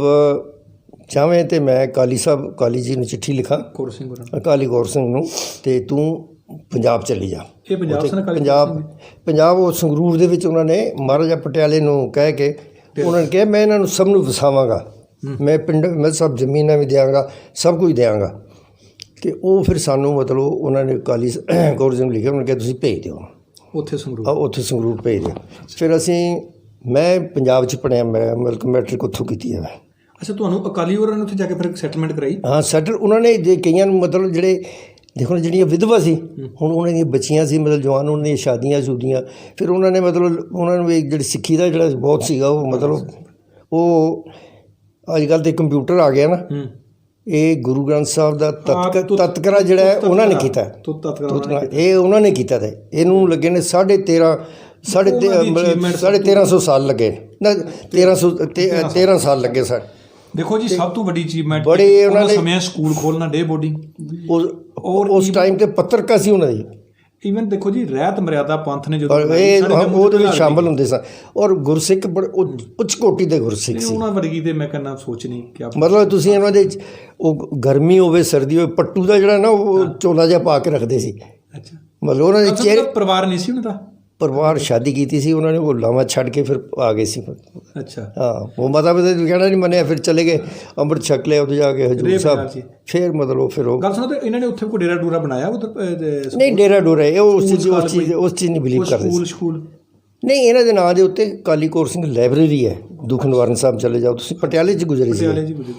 ਚਾਹਵੇਂ ਤਾਂ ਮੈਂ ਕਾਲੀ ਜੀ ਨੂੰ ਚਿੱਠੀ ਲਿਖਾਂ, ਅਕਾਲੀ ਗੌਰ ਸਿੰਘ ਨੂੰ, ਅਤੇ ਤੂੰ ਪੰਜਾਬ ਚਲੀ ਜਾ। ਪੰਜਾਬ ਉਹ ਸੰਗਰੂਰ ਦੇ ਵਿੱਚ ਉਹਨਾਂ ਨੇ ਮਹਾਰਾਜਾ ਪਟਿਆਲੇ ਨੂੰ ਕਹਿ ਕੇ ਉਹਨਾਂ ਨੇ ਕਿਹਾ ਮੈਂ ਇਹਨਾਂ ਨੂੰ ਸਭ ਨੂੰ ਵਸਾਵਾਂਗਾ, ਮੈਂ ਸਭ ਜ਼ਮੀਨਾਂ ਵੀ ਦਿਆਂਗਾ, ਸਭ ਕੁਝ ਦਿਆਂਗਾ। ਅਤੇ ਉਹ ਫਿਰ ਸਾਨੂੰ ਮਤਲਬ ਉਹਨਾਂ ਨੇ ਅਕਾਲੀ ਗੌਰ ਸਿੰਘ ਨੂੰ ਲਿਖਿਆ, ਉਹਨਾਂ ਨੇ ਕਿਹਾ ਤੁਸੀਂ ਭੇਜ ਦਿਓ ਉੱਥੇ ਸੰਗਰੂਰ ਭੇਜ ਦਿਓ। ਫਿਰ ਮੈਂ ਪੰਜਾਬ 'ਚ ਪੜ੍ਹਿਆ, ਮੈਂ ਮਤਲਬ ਮੈਟ੍ਰਿਕ ਉੱਥੋਂ ਕੀਤੀ ਹੈ। ਅੱਛਾ, ਤੁਹਾਨੂੰ ਅਕਾਲੀ ਹੋਰਾਂ ਨੇ ਉੱਥੇ ਜਾ ਕੇ ਫਿਰ ਸੈਟਲਮੈਂਟ ਕਰਾਈ? ਹਾਂ, ਸੈਟਲ ਉਹਨਾਂ ਨੇ ਜੇ ਕਈਆਂ ਨੂੰ ਮਤਲਬ ਜਿਹੜੇ ਦੇਖੋ ਜਿਹੜੀਆਂ ਵਿਧਵਾ ਸੀ, ਹੁਣ ਉਹਨਾਂ ਦੀਆਂ ਬੱਚੀਆਂ ਸੀ ਮਤਲਬ ਜਵਾਨ, ਉਹਨਾਂ ਦੀਆਂ ਸ਼ਾਦੀਆਂ ਸ਼ੂਦੀਆਂ, ਫਿਰ ਉਹਨਾਂ ਨੇ ਮਤਲਬ ਉਹਨਾਂ ਨੂੰ ਜਿਹੜੀ ਸਿੱਖੀ ਦਾ ਜਿਹੜਾ ਬਹੁਤ ਸੀਗਾ ਉਹ ਮਤਲਬ ਉਹ ਅੱਜ ਕੱਲ੍ਹ ਤਾਂ ਕੰਪਿਊਟਰ ਆ ਗਿਆ ਨਾ, ਇਹ ਗੁਰੂ ਗ੍ਰੰਥ ਸਾਹਿਬ ਦਾ ਤਤਕਰਾ ਜਿਹੜਾ ਉਹਨਾਂ ਨੇ ਕੀਤਾ, ਇਹ ਉਹਨਾਂ ਨੇ ਕੀਤਾ, ਅਤੇ ਇਹਨੂੰ ਲੱਗੇ ਨੇ 1350 ਸਾਲ ਲੱਗੇ ਨਾ, 13 ਸਾਲ ਲੱਗੇ ਸਰ। ਦੇਖੋ ਜੀ, ਸਭ ਤੋਂ ਵੱਡੀ ਅਚੀਵਮੈਂਟ ਬੜੇ ਉਹਨਾਂ ਨੇ ਸਮੇਂ ਸਕੂਲ ਖੋਲ੍ਹਣਾ, ਡੇ ਬੋਰਡਿੰਗ, ਉਸ ਟਾਈਮ 'ਤੇ ਪੱਤਰਕਾ ਸੀ ਉਹਨਾਂ ਦੀ। ਈਵਨ ਦੇਖੋ ਜੀ, ਰਹਿਤ ਮਰਿਆਦਾ ਪੰਥ ਨੇ ਜਦੋਂ ਉਹਦੇ ਵਿੱਚ ਸ਼ਾਮਲ ਹੁੰਦੇ ਸਨ, ਔਰ ਗੁਰਸਿੱਖ ਬੜੇ ਉੱਚ ਕੋਟੀ ਦੇ ਗੁਰਸਿੱਖ ਸੀ ਉਹਨਾਂ ਵਰਗੀ। ਤੇ ਮੈਂ ਕਹਿੰਦਾ ਸੋਚ ਨਹੀਂ ਕਿ ਮਤਲਬ ਤੁਸੀਂ ਇਹਨਾਂ ਦੇ ਉਹ ਗਰਮੀ ਹੋਵੇ ਸਰਦੀ ਹੋਵੇ, ਪੱਟੂ ਦਾ ਜਿਹੜਾ ਨਾ ਉਹ ਚੋਲਾ ਜਿਹਾ ਪਾ ਕੇ ਰੱਖਦੇ ਸੀ। ਅੱਛਾ, ਮਤਲਬ ਉਹਨਾਂ ਦੇ ਚਿਹਰੇ ਪਰਿਵਾਰ ਨਹੀਂ ਸੀ ਉਹਨਾਂ ਦਾ, ਪਰਿਵਾਰ ਸ਼ਾਦੀ ਕੀਤੀ ਸੀ ਉਹਨਾਂ ਨੇ, ਉਹ ਲਾਵਾਂ ਛੱਡ ਕੇ ਫਿਰ ਆ ਗਏ ਸੀ। ਅੱਛਾ, ਹਾਂ, ਉਹ ਮਾਤਾ ਪਿਤਾ ਕਹਿਣਾ ਨਹੀਂ ਮੰਨਿਆ, ਫਿਰ ਚਲੇ ਗਏ ਅੰਮ੍ਰਿਤ ਛਕ ਲਿਆ ਉੱਥੇ ਜਾ ਕੇ ਹਜ਼ੂਰ ਸਾਹਿਬ। ਫਿਰ ਮਤਲਬ ਫਿਰ ਉਹ ਗੱਲ ਸੁਣੋ, ਤੇ ਇਹਨਾਂ ਨੇ ਉੱਥੇ ਕੋਈ ਡੇਰਾ ਡੂਰਾ ਬਣਾਇਆ ਉੱਧਰ? ਨਹੀਂ, ਡੇਰਾ ਡੂਰਾ ਇਹ ਉਸ ਚੀਜ਼ ਨਹੀਂ ਬਿਲੀਵ ਕਰਦੇ। ਸਕੂਲ ਨਹੀਂ, ਇਹਨਾਂ ਦੇ ਨਾਂ ਦੇ ਉੱਤੇ ਅਕਾਲੀ ਕੌਰ ਸਿੰਘ ਲਾਇਬ੍ਰੇਰੀ ਹੈ, ਦੁੱਖ ਨਿਵਾਰਨ ਸਾਹਿਬ ਚਲੇ ਜਾਓ ਤੁਸੀਂ, ਪਟਿਆਲੇ 'ਚ ਗੁਜ਼ਰੀ ਸੀ,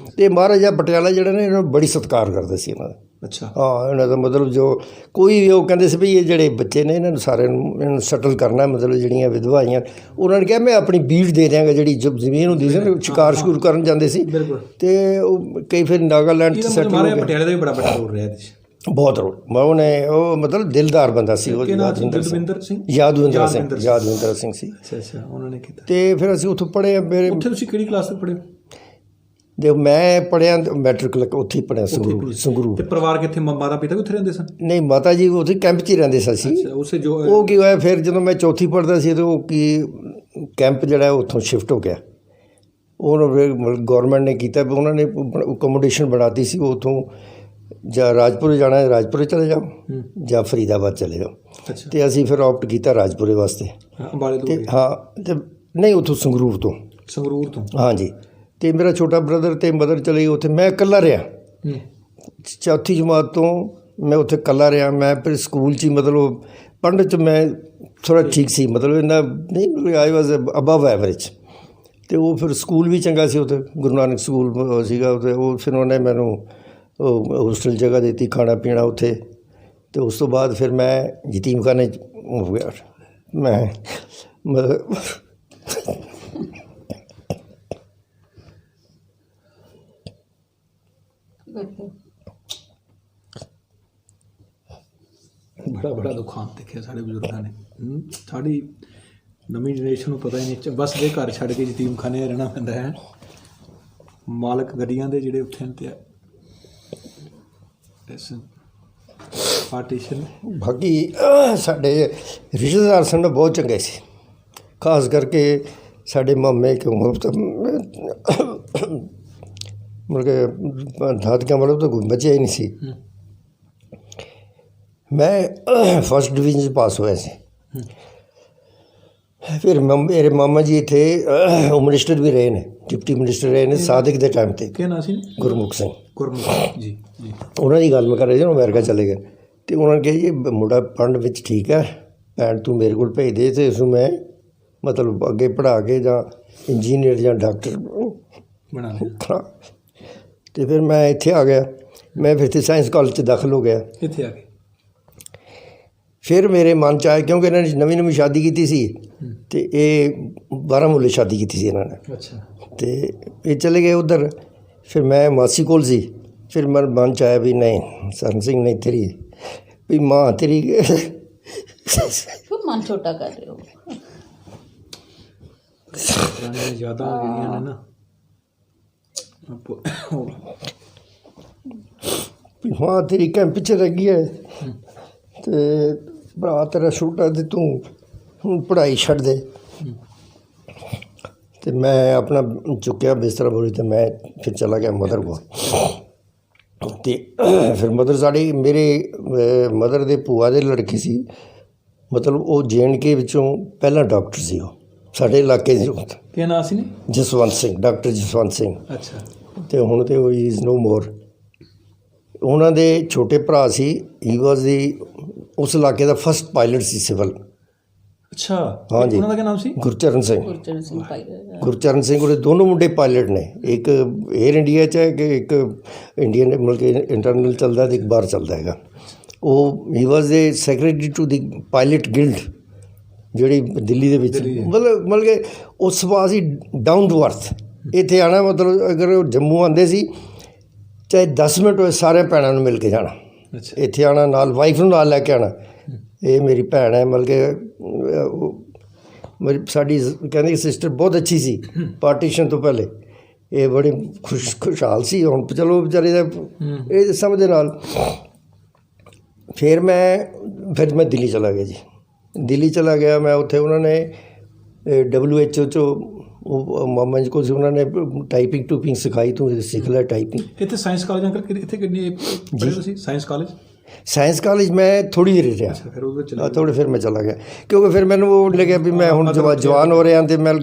ਅਤੇ ਮਹਾਰਾਜਾ ਪਟਿਆਲਾ ਜਿਹੜਾ ਨੇ ਇਹਨਾਂ ਨੂੰ ਬੜੀ ਸਤਿਕਾਰ ਕਰਦੇ ਸੀ ਇਹਨਾਂ ਦਾ। ਅੱਛਾ, ਹਾਂ, ਇਹਨਾਂ ਦਾ ਮਤਲਬ ਜੋ ਕੋਈ ਵੀ ਉਹ ਕਹਿੰਦੇ ਸੀ ਵੀ ਇਹ ਜਿਹੜੇ ਬੱਚੇ ਨੇ ਇਹਨਾਂ ਨੂੰ ਸਾਰਿਆਂ ਨੂੰ ਇਹਨਾਂ ਨੂੰ ਸੈਟਲ ਕਰਨਾ, ਮਤਲਬ ਜਿਹੜੀਆਂ ਵਿਧਵਾ ਆਈਆਂ ਉਹਨਾਂ ਨੇ ਕਿਹਾ ਮੈਂ ਆਪਣੀ ਬੀੜ ਦੇ ਦਿਆਂਗਾ, ਜਿਹੜੀ ਜ਼ਮੀਨ ਹੁੰਦੀ ਸੀ ਨਾ, ਸ਼ਿਕਾਰ ਸ਼ੁਕੂਰ ਕਰਨ ਜਾਂਦੇ ਸੀ, ਅਤੇ ਉਹ ਕਈ ਫਿਰ ਨਾਗਾਲੈਂਡ 'ਚ ਸੈਟਲ ਹੋ ਗਏ। ਪਟਿਆਲੇ ਦਾ ਵੀ ਬੜਾ ਵੱਡਾ ਰੋਲ ਰਿਹਾ ਇਹਦੇ 'ਚ, ਬਹੁਤ ਰੋਲ। ਉਹਨੇ ਉਹ ਮਤਲਬ ਦਿਲਦਾਰ ਬੰਦਾ ਸੀ, ਉਹ ਯਾਦਵਿੰਦਰ ਸਿੰਘ ਸੀ। ਅੱਛਾ, ਉਹਨਾਂ ਨੇ ਕੀਤਾ। ਅਤੇ ਫਿਰ ਅਸੀਂ ਉੱਥੋਂ ਪੜ੍ਹੇ। ਮੇਰੇ ਉੱਥੇ ਤੁਸੀਂ ਕਿਹੜੀ ਕਲਾਸ ਤੱਕ ਪੜ੍ਹੇ? ਦੇਖ, ਮੈਂ ਪੜ੍ਹਿਆ ਮੈਟ੍ਰਿਕ ਉੱਥੇ ਹੀ ਪੜ੍ਹਿਆ ਸੰਗਰੂਰ। ਅਤੇ ਪਰਿਵਾਰ ਕਿੱਥੇ, ਮਾਤਾ ਪਿਤਾ ਕਿੱਥੇ ਰਹਿੰਦੇ ਸਨ? ਨਹੀਂ, ਮਾਤਾ ਜੀ ਉੱਥੇ ਕੈਂਪ 'ਚ ਹੀ ਰਹਿੰਦੇ ਸੀ ਅਸੀਂ। ਉਹ ਕੀ ਹੋਇਆ ਫਿਰ ਜਦੋਂ ਮੈਂ ਚੌਥੀ ਪੜ੍ਹਦਾ ਸੀ ਤਾਂ ਉਹ ਕੈਂਪ ਜਿਹੜਾ ਉੱਥੋਂ ਸ਼ਿਫਟ ਹੋ ਗਿਆ। ਉਹਨੂੰ ਗੌਰਮੈਂਟ ਨੇ ਕੀਤਾ, ਉਹਨਾਂ ਨੇ ਅਕੋਮੋਡੇਸ਼ਨ ਬਣਾਤੀ ਸੀ, ਉੱਥੋਂ ਜਾਂ ਰਾਜਪੁਰੇ ਜਾਣਾ ਰਾਜਪੁਰੇ ਚਲੇ ਜਾਓ, ਜਾਂ ਫਰੀਦਾਬਾਦ ਚਲੇ ਜਾਓ। ਅਤੇ ਅਸੀਂ ਫਿਰ ਆਪਟ ਕੀਤਾ ਰਾਜਪੁਰੇ ਵਾਸਤੇ। ਅਤੇ ਹਾਂ, ਅਤੇ ਨਹੀਂ ਉੱਥੋਂ ਸੰਗਰੂਰ ਤੋਂ ਹਾਂਜੀ। ਅਤੇ ਮੇਰਾ ਛੋਟਾ ਬ੍ਰਦਰ ਅਤੇ ਮਦਰ ਚਲੇ ਗਏ ਉੱਥੇ, ਮੈਂ ਇਕੱਲਾ ਰਿਹਾ। ਚੌਥੀ ਜਮਾਤ ਤੋਂ ਮੈਂ ਉੱਥੇ ਇਕੱਲਾ ਰਿਹਾ। ਮੈਂ ਫਿਰ ਸਕੂਲ 'ਚ ਹੀ ਮਤਲਬ ਪੜ੍ਹਨ 'ਚ ਮੈਂ ਥੋੜ੍ਹਾ ਠੀਕ ਸੀ, ਮਤਲਬ ਇੰਨਾ ਨਹੀਂ, ਆਈ ਵਾਜ਼ ਅਬਵ ਐਵਰੇਜ। ਅਤੇ ਉਹ ਫਿਰ ਸਕੂਲ ਵੀ ਚੰਗਾ ਸੀ ਉੱਥੇ, ਗੁਰੂ ਨਾਨਕ ਸਕੂਲ ਸੀਗਾ ਉੱਥੇ। ਉਹ ਫਿਰ ਉਹਨੇ ਮੈਨੂੰ ਹੋਸਟਲ ਜਗ੍ਹਾ ਦਿੱਤੀ, ਖਾਣਾ ਪੀਣਾ ਉੱਥੇ। ਅਤੇ ਉਸ ਤੋਂ ਬਾਅਦ ਫਿਰ ਮੈਂ ਯਤੀਮਖਾਨੇ 'ਚ ਹੋ ਗਿਆ। ਮੈਂ ਬੜਾ ਦੁਖਾਂਤ ਦੇਖਿਆ ਸਾਡੇ ਬਜ਼ੁਰਗਾਂ ਨੇ। ਸਾਡੀ ਨਵੀਂ ਜਨਰੇਸ਼ਨ ਨੂੰ ਪਤਾ ਹੀ ਨਹੀਂ, ਬਸ ਦੇ ਘਰ ਛੱਡ ਕੇ ਯਤੀਮਖਾਨੇ ਰਹਿਣਾ ਪੈਂਦਾ ਹੈ। ਮਾਲਕ ਗੱਡੀਆਂ ਦੇ ਜਿਹੜੇ ਉੱਥੇ ਤੇ ਪਾਰਟੀਸ਼ਨ। ਬਾਕੀ ਸਾਡੇ ਰਿਸ਼ਤੇਦਾਰ ਸਨ ਬਹੁਤ ਚੰਗੇ ਸੀ, ਖਾਸ ਕਰਕੇ ਸਾਡੇ ਮਾਮੇ ਕਿਉਂ ਮਤਲਬ ਕਿ ਦਾਦਕਿਆਂ ਵੱਲੋਂ ਤਾਂ ਕੋਈ ਬਚਿਆ ਹੀ ਨਹੀਂ ਸੀ। ਮੈਂ ਫਸਟ ਡਿਵੀਜ਼ਨ 'ਚ ਪਾਸ ਹੋਇਆ ਸੀ। ਫਿਰ ਮੇਰੇ ਮਾਮਾ ਜੀ ਇੱਥੇ ਹੋਮ ਮਿਨਿਸਟਰ ਵੀ ਰਹੇ ਨੇ, ਡਿਪਟੀ ਮਿਨਿਸਟਰ ਰਹੇ ਨੇ ਸਾਦਿਕ ਦੇ ਟਾਈਮ 'ਤੇ। ਕੀ ਨਾਂ ਸੀ? ਗੁਰਮੁਖ ਸਿੰਘ ਜੀ। ਉਹਨਾਂ ਦੀ ਗੱਲ ਮੈਂ ਕਰ ਰਿਹਾ ਸੀ, ਉਹ ਅਮਰੀਕਾ ਚਲੇ ਗਏ। ਅਤੇ ਉਹਨਾਂ ਨੇ ਕਿਹਾ ਜੀ ਮੁੰਡਾ ਪੜ੍ਹਨ ਵਿੱਚ ਠੀਕ ਹੈ, ਭੈਣ ਤੂੰ ਮੇਰੇ ਕੋਲ ਭੇਜ ਦੇ, ਅਤੇ ਇਸਨੂੰ ਮੈਂ ਮਤਲਬ ਅੱਗੇ ਪੜ੍ਹਾ ਕੇ ਜਾਂ ਇੰਜੀਨੀਅਰ ਜਾਂ ਡਾਕਟਰ ਬਣਾ ਲਿਆ। ਅਤੇ ਫਿਰ ਮੈਂ ਇੱਥੇ ਆ ਗਿਆ। ਮੈਂ ਫਿਰ ਇੱਥੇ ਸਾਇੰਸ ਕਾਲਜ 'ਚ ਦਾਖਲ ਹੋ ਗਿਆ। ਇੱਥੇ ਆ ਕੇ ਫਿਰ ਮੇਰੇ ਮਨ 'ਚ ਆਇਆ, ਕਿਉਂਕਿ ਇਹਨਾਂ ਨੇ ਨਵੀਂ ਸ਼ਾਦੀ ਕੀਤੀ ਸੀ, ਅਤੇ ਇਹ ਬਾਰਾਮੂਲੇ ਸ਼ਾਦੀ ਕੀਤੀ ਸੀ ਇਹਨਾਂ ਨੇ। ਅੱਛਾ। ਅਤੇ ਇਹ ਚਲੇ ਗਏ ਉੱਧਰ। ਫਿਰ ਮੈਂ ਮਾਸੀ ਕੋਲ ਸੀ। ਫਿਰ ਮੇਰੇ ਮਨ 'ਚ ਆਇਆ ਵੀ ਨਹੀਂ ਸਰਨ ਸਿੰਘ, ਨਹੀਂ ਤੇਰੀ ਵੀ ਮਾਂ ਤੇਰੀ क्यों मन छोटा कर रहे हो? ਜ਼ਿਆਦਾ ਜਿਹੜੀਆਂ ਨੇ ਨਾ ਵੀ ਮਾਂ ਤੇਰੀ ਕੈਂਪ 'ਚ ਲੱਗੀ ਹੈ ਅਤੇ ਭਰਾ ਤੇਰਾ ਛੋਟਾ ਅਤੇ ਤੂੰ ਹੁਣ ਪੜ੍ਹਾਈ ਛੱਡ ਦੇ। ਅਤੇ ਮੈਂ ਆਪਣਾ ਚੁੱਕਿਆ ਬਿਸਤਰਾ ਬੋਰੀ ਅਤੇ ਮੈਂ ਫਿਰ ਚਲਾ ਗਿਆ ਮਦਰ ਕੋਲ। ਅਤੇ ਫਿਰ ਮਦਰ ਸਾਡੀ ਮੇਰੇ ਮਦਰ ਦੇ ਭੂਆ ਦੇ ਲੜਕੇ ਸੀ, ਮਤਲਬ ਉਹ JNK ਵਿੱਚੋਂ ਪਹਿਲਾ ਡਾਕਟਰ ਸੀ। ਉਹ ਸਾਡੇ ਇਲਾਕੇ ਦੇ ਕੀ ਨਾਂ ਸੀ ਨੇ? ਜਸਵੰਤ ਸਿੰਘ, ਡਾਕਟਰ ਜਸਵੰਤ ਸਿੰਘ। ਅੱਛਾ। ਅਤੇ ਹੁਣ ਤਾਂ ਉਹ ਇਜ਼ ਨੋ ਮੋਰ। ਉਹਨਾਂ ਦੇ ਛੋਟੇ ਭਰਾ ਸੀ, ਹੀ ਵਾਜ਼ ਦੀ ਉਸ ਇਲਾਕੇ ਦਾ ਫਸਟ ਪਾਇਲਟ ਸੀ ਸਿਵਲ। ਅੱਛਾ। ਹਾਂਜੀ। ਉਹਨਾਂ ਦਾ ਕੀ ਨਾਮ ਸੀ? ਗੁਰਚਰਨ ਸਿੰਘ। गुरचरण सिंह पाइलट। ਗੁਰਚਰਨ ਸਿੰਘ ਉਹਦੇ ਦੋਨੋਂ ਮੁੰਡੇ ਪਾਇਲਟ ਨੇ, ਇੱਕ ਏਅਰ ਇੰਡੀਆ 'ਚ ਹੈ ਕਿ ਇੱਕ ਇੰਡੀਅਨ ਮਤਲਬ ਕਿ ਇੰਟਰਨਲ ਚੱਲਦਾ ਅਤੇ ਇੱਕ ਬਾਹਰ ਚੱਲਦਾ ਹੈਗਾ। ਉਹ ਹੀ ਵਾਜ਼ ਦੇ ਸੈਕਰਟਰੀ ਟੂ ਦੀ ਪਾਇਲਟ ਗਿਲਡ ਜਿਹੜੀ ਦਿੱਲੀ ਦੇ ਵਿੱਚ। ਮਤਲਬ ਕਿ ਉਸ ਸੁਭਾਅ ਸੀ ਡਾਊਨ ਟੂ ਅਰਥ। ਇੱਥੇ ਆਉਣਾ ਮਤਲਬ ਅਗਰ ਉਹ ਜੰਮੂ ਆਉਂਦੇ ਸੀ ਚਾਹੇ 10 ਮਿੰਟ ਹੋਏ ਸਾਰੇ ਭੈਣਾਂ ਨੂੰ ਮਿਲ ਕੇ ਜਾਣਾ। ਅੱਛਾ। ਇੱਥੇ ਆਉਣਾ, ਨਾਲ ਵਾਈਫ ਨੂੰ ਨਾਲ ਲੈ ਕੇ ਆਉਣਾ। ਇਹ ਮੇਰੀ ਭੈਣ ਹੈ, ਮਤਲਬ ਕਿ ਮੇਰੀ ਸਾਡੀ ਕਹਿੰਦੀ ਸਿਸਟਰ ਬਹੁਤ ਅੱਛੀ ਸੀ ਪਾਰਟੀਸ਼ਨ ਤੋਂ ਪਹਿਲੇ। ਇਹ ਬੜੀ ਖੁਸ਼ਹਾਲ ਸੀ। ਹੁਣ ਚਲੋ ਵਿਚਾਰੇ ਦਾ ਇਹ ਸਮਝ ਦੇ ਨਾਲ ਫਿਰ ਮੈਂ ਦਿੱਲੀ ਚਲਾ ਗਿਆ ਜੀ। ਦਿੱਲੀ ਚਲਾ ਗਿਆ ਮੈਂ। ਉੱਥੇ ਉਹਨਾਂ ਨੇ WHO 'ਚੋਂ ਉਹ ਮਾਮਾ ਜੀ ਕੋਲ ਸੀ, ਉਹਨਾਂ ਨੇ ਟਾਈਪਿੰਗ ਟੂਪਿੰਗ ਸਿਖਾਈ। ਤੂੰ ਸਿੱਖ ਲੈ ਟਾਈਪਿੰਗ। ਇੱਥੇ ਸਾਇੰਸ ਕਾਲਜ ਅੰਕਲ ਇੱਥੇ ਕਿੰਨੀ ਪੜ੍ਹੇ ਤੁਸੀਂ? Science college? ਸਾਇੰਸ ਕਾਲਜ ਮੈਂ ਥੋੜ੍ਹੀ ਦੇਰ ਰਿਹਾ। ਫਿਰ ਉਹਦੇ ਚਲੇ ਥੋੜ੍ਹੇ ਫਿਰ ਮੈਂ ਚਲਾ ਗਿਆ ਕਿਉਂਕਿ ਫਿਰ ਮੈਨੂੰ ਉਹ ਲੱਗਿਆ ਵੀ ਮੈਂ ਹੁਣ ਜਵਾਨ ਹੋ ਰਿਹਾ ਅਤੇ ਮੈਂ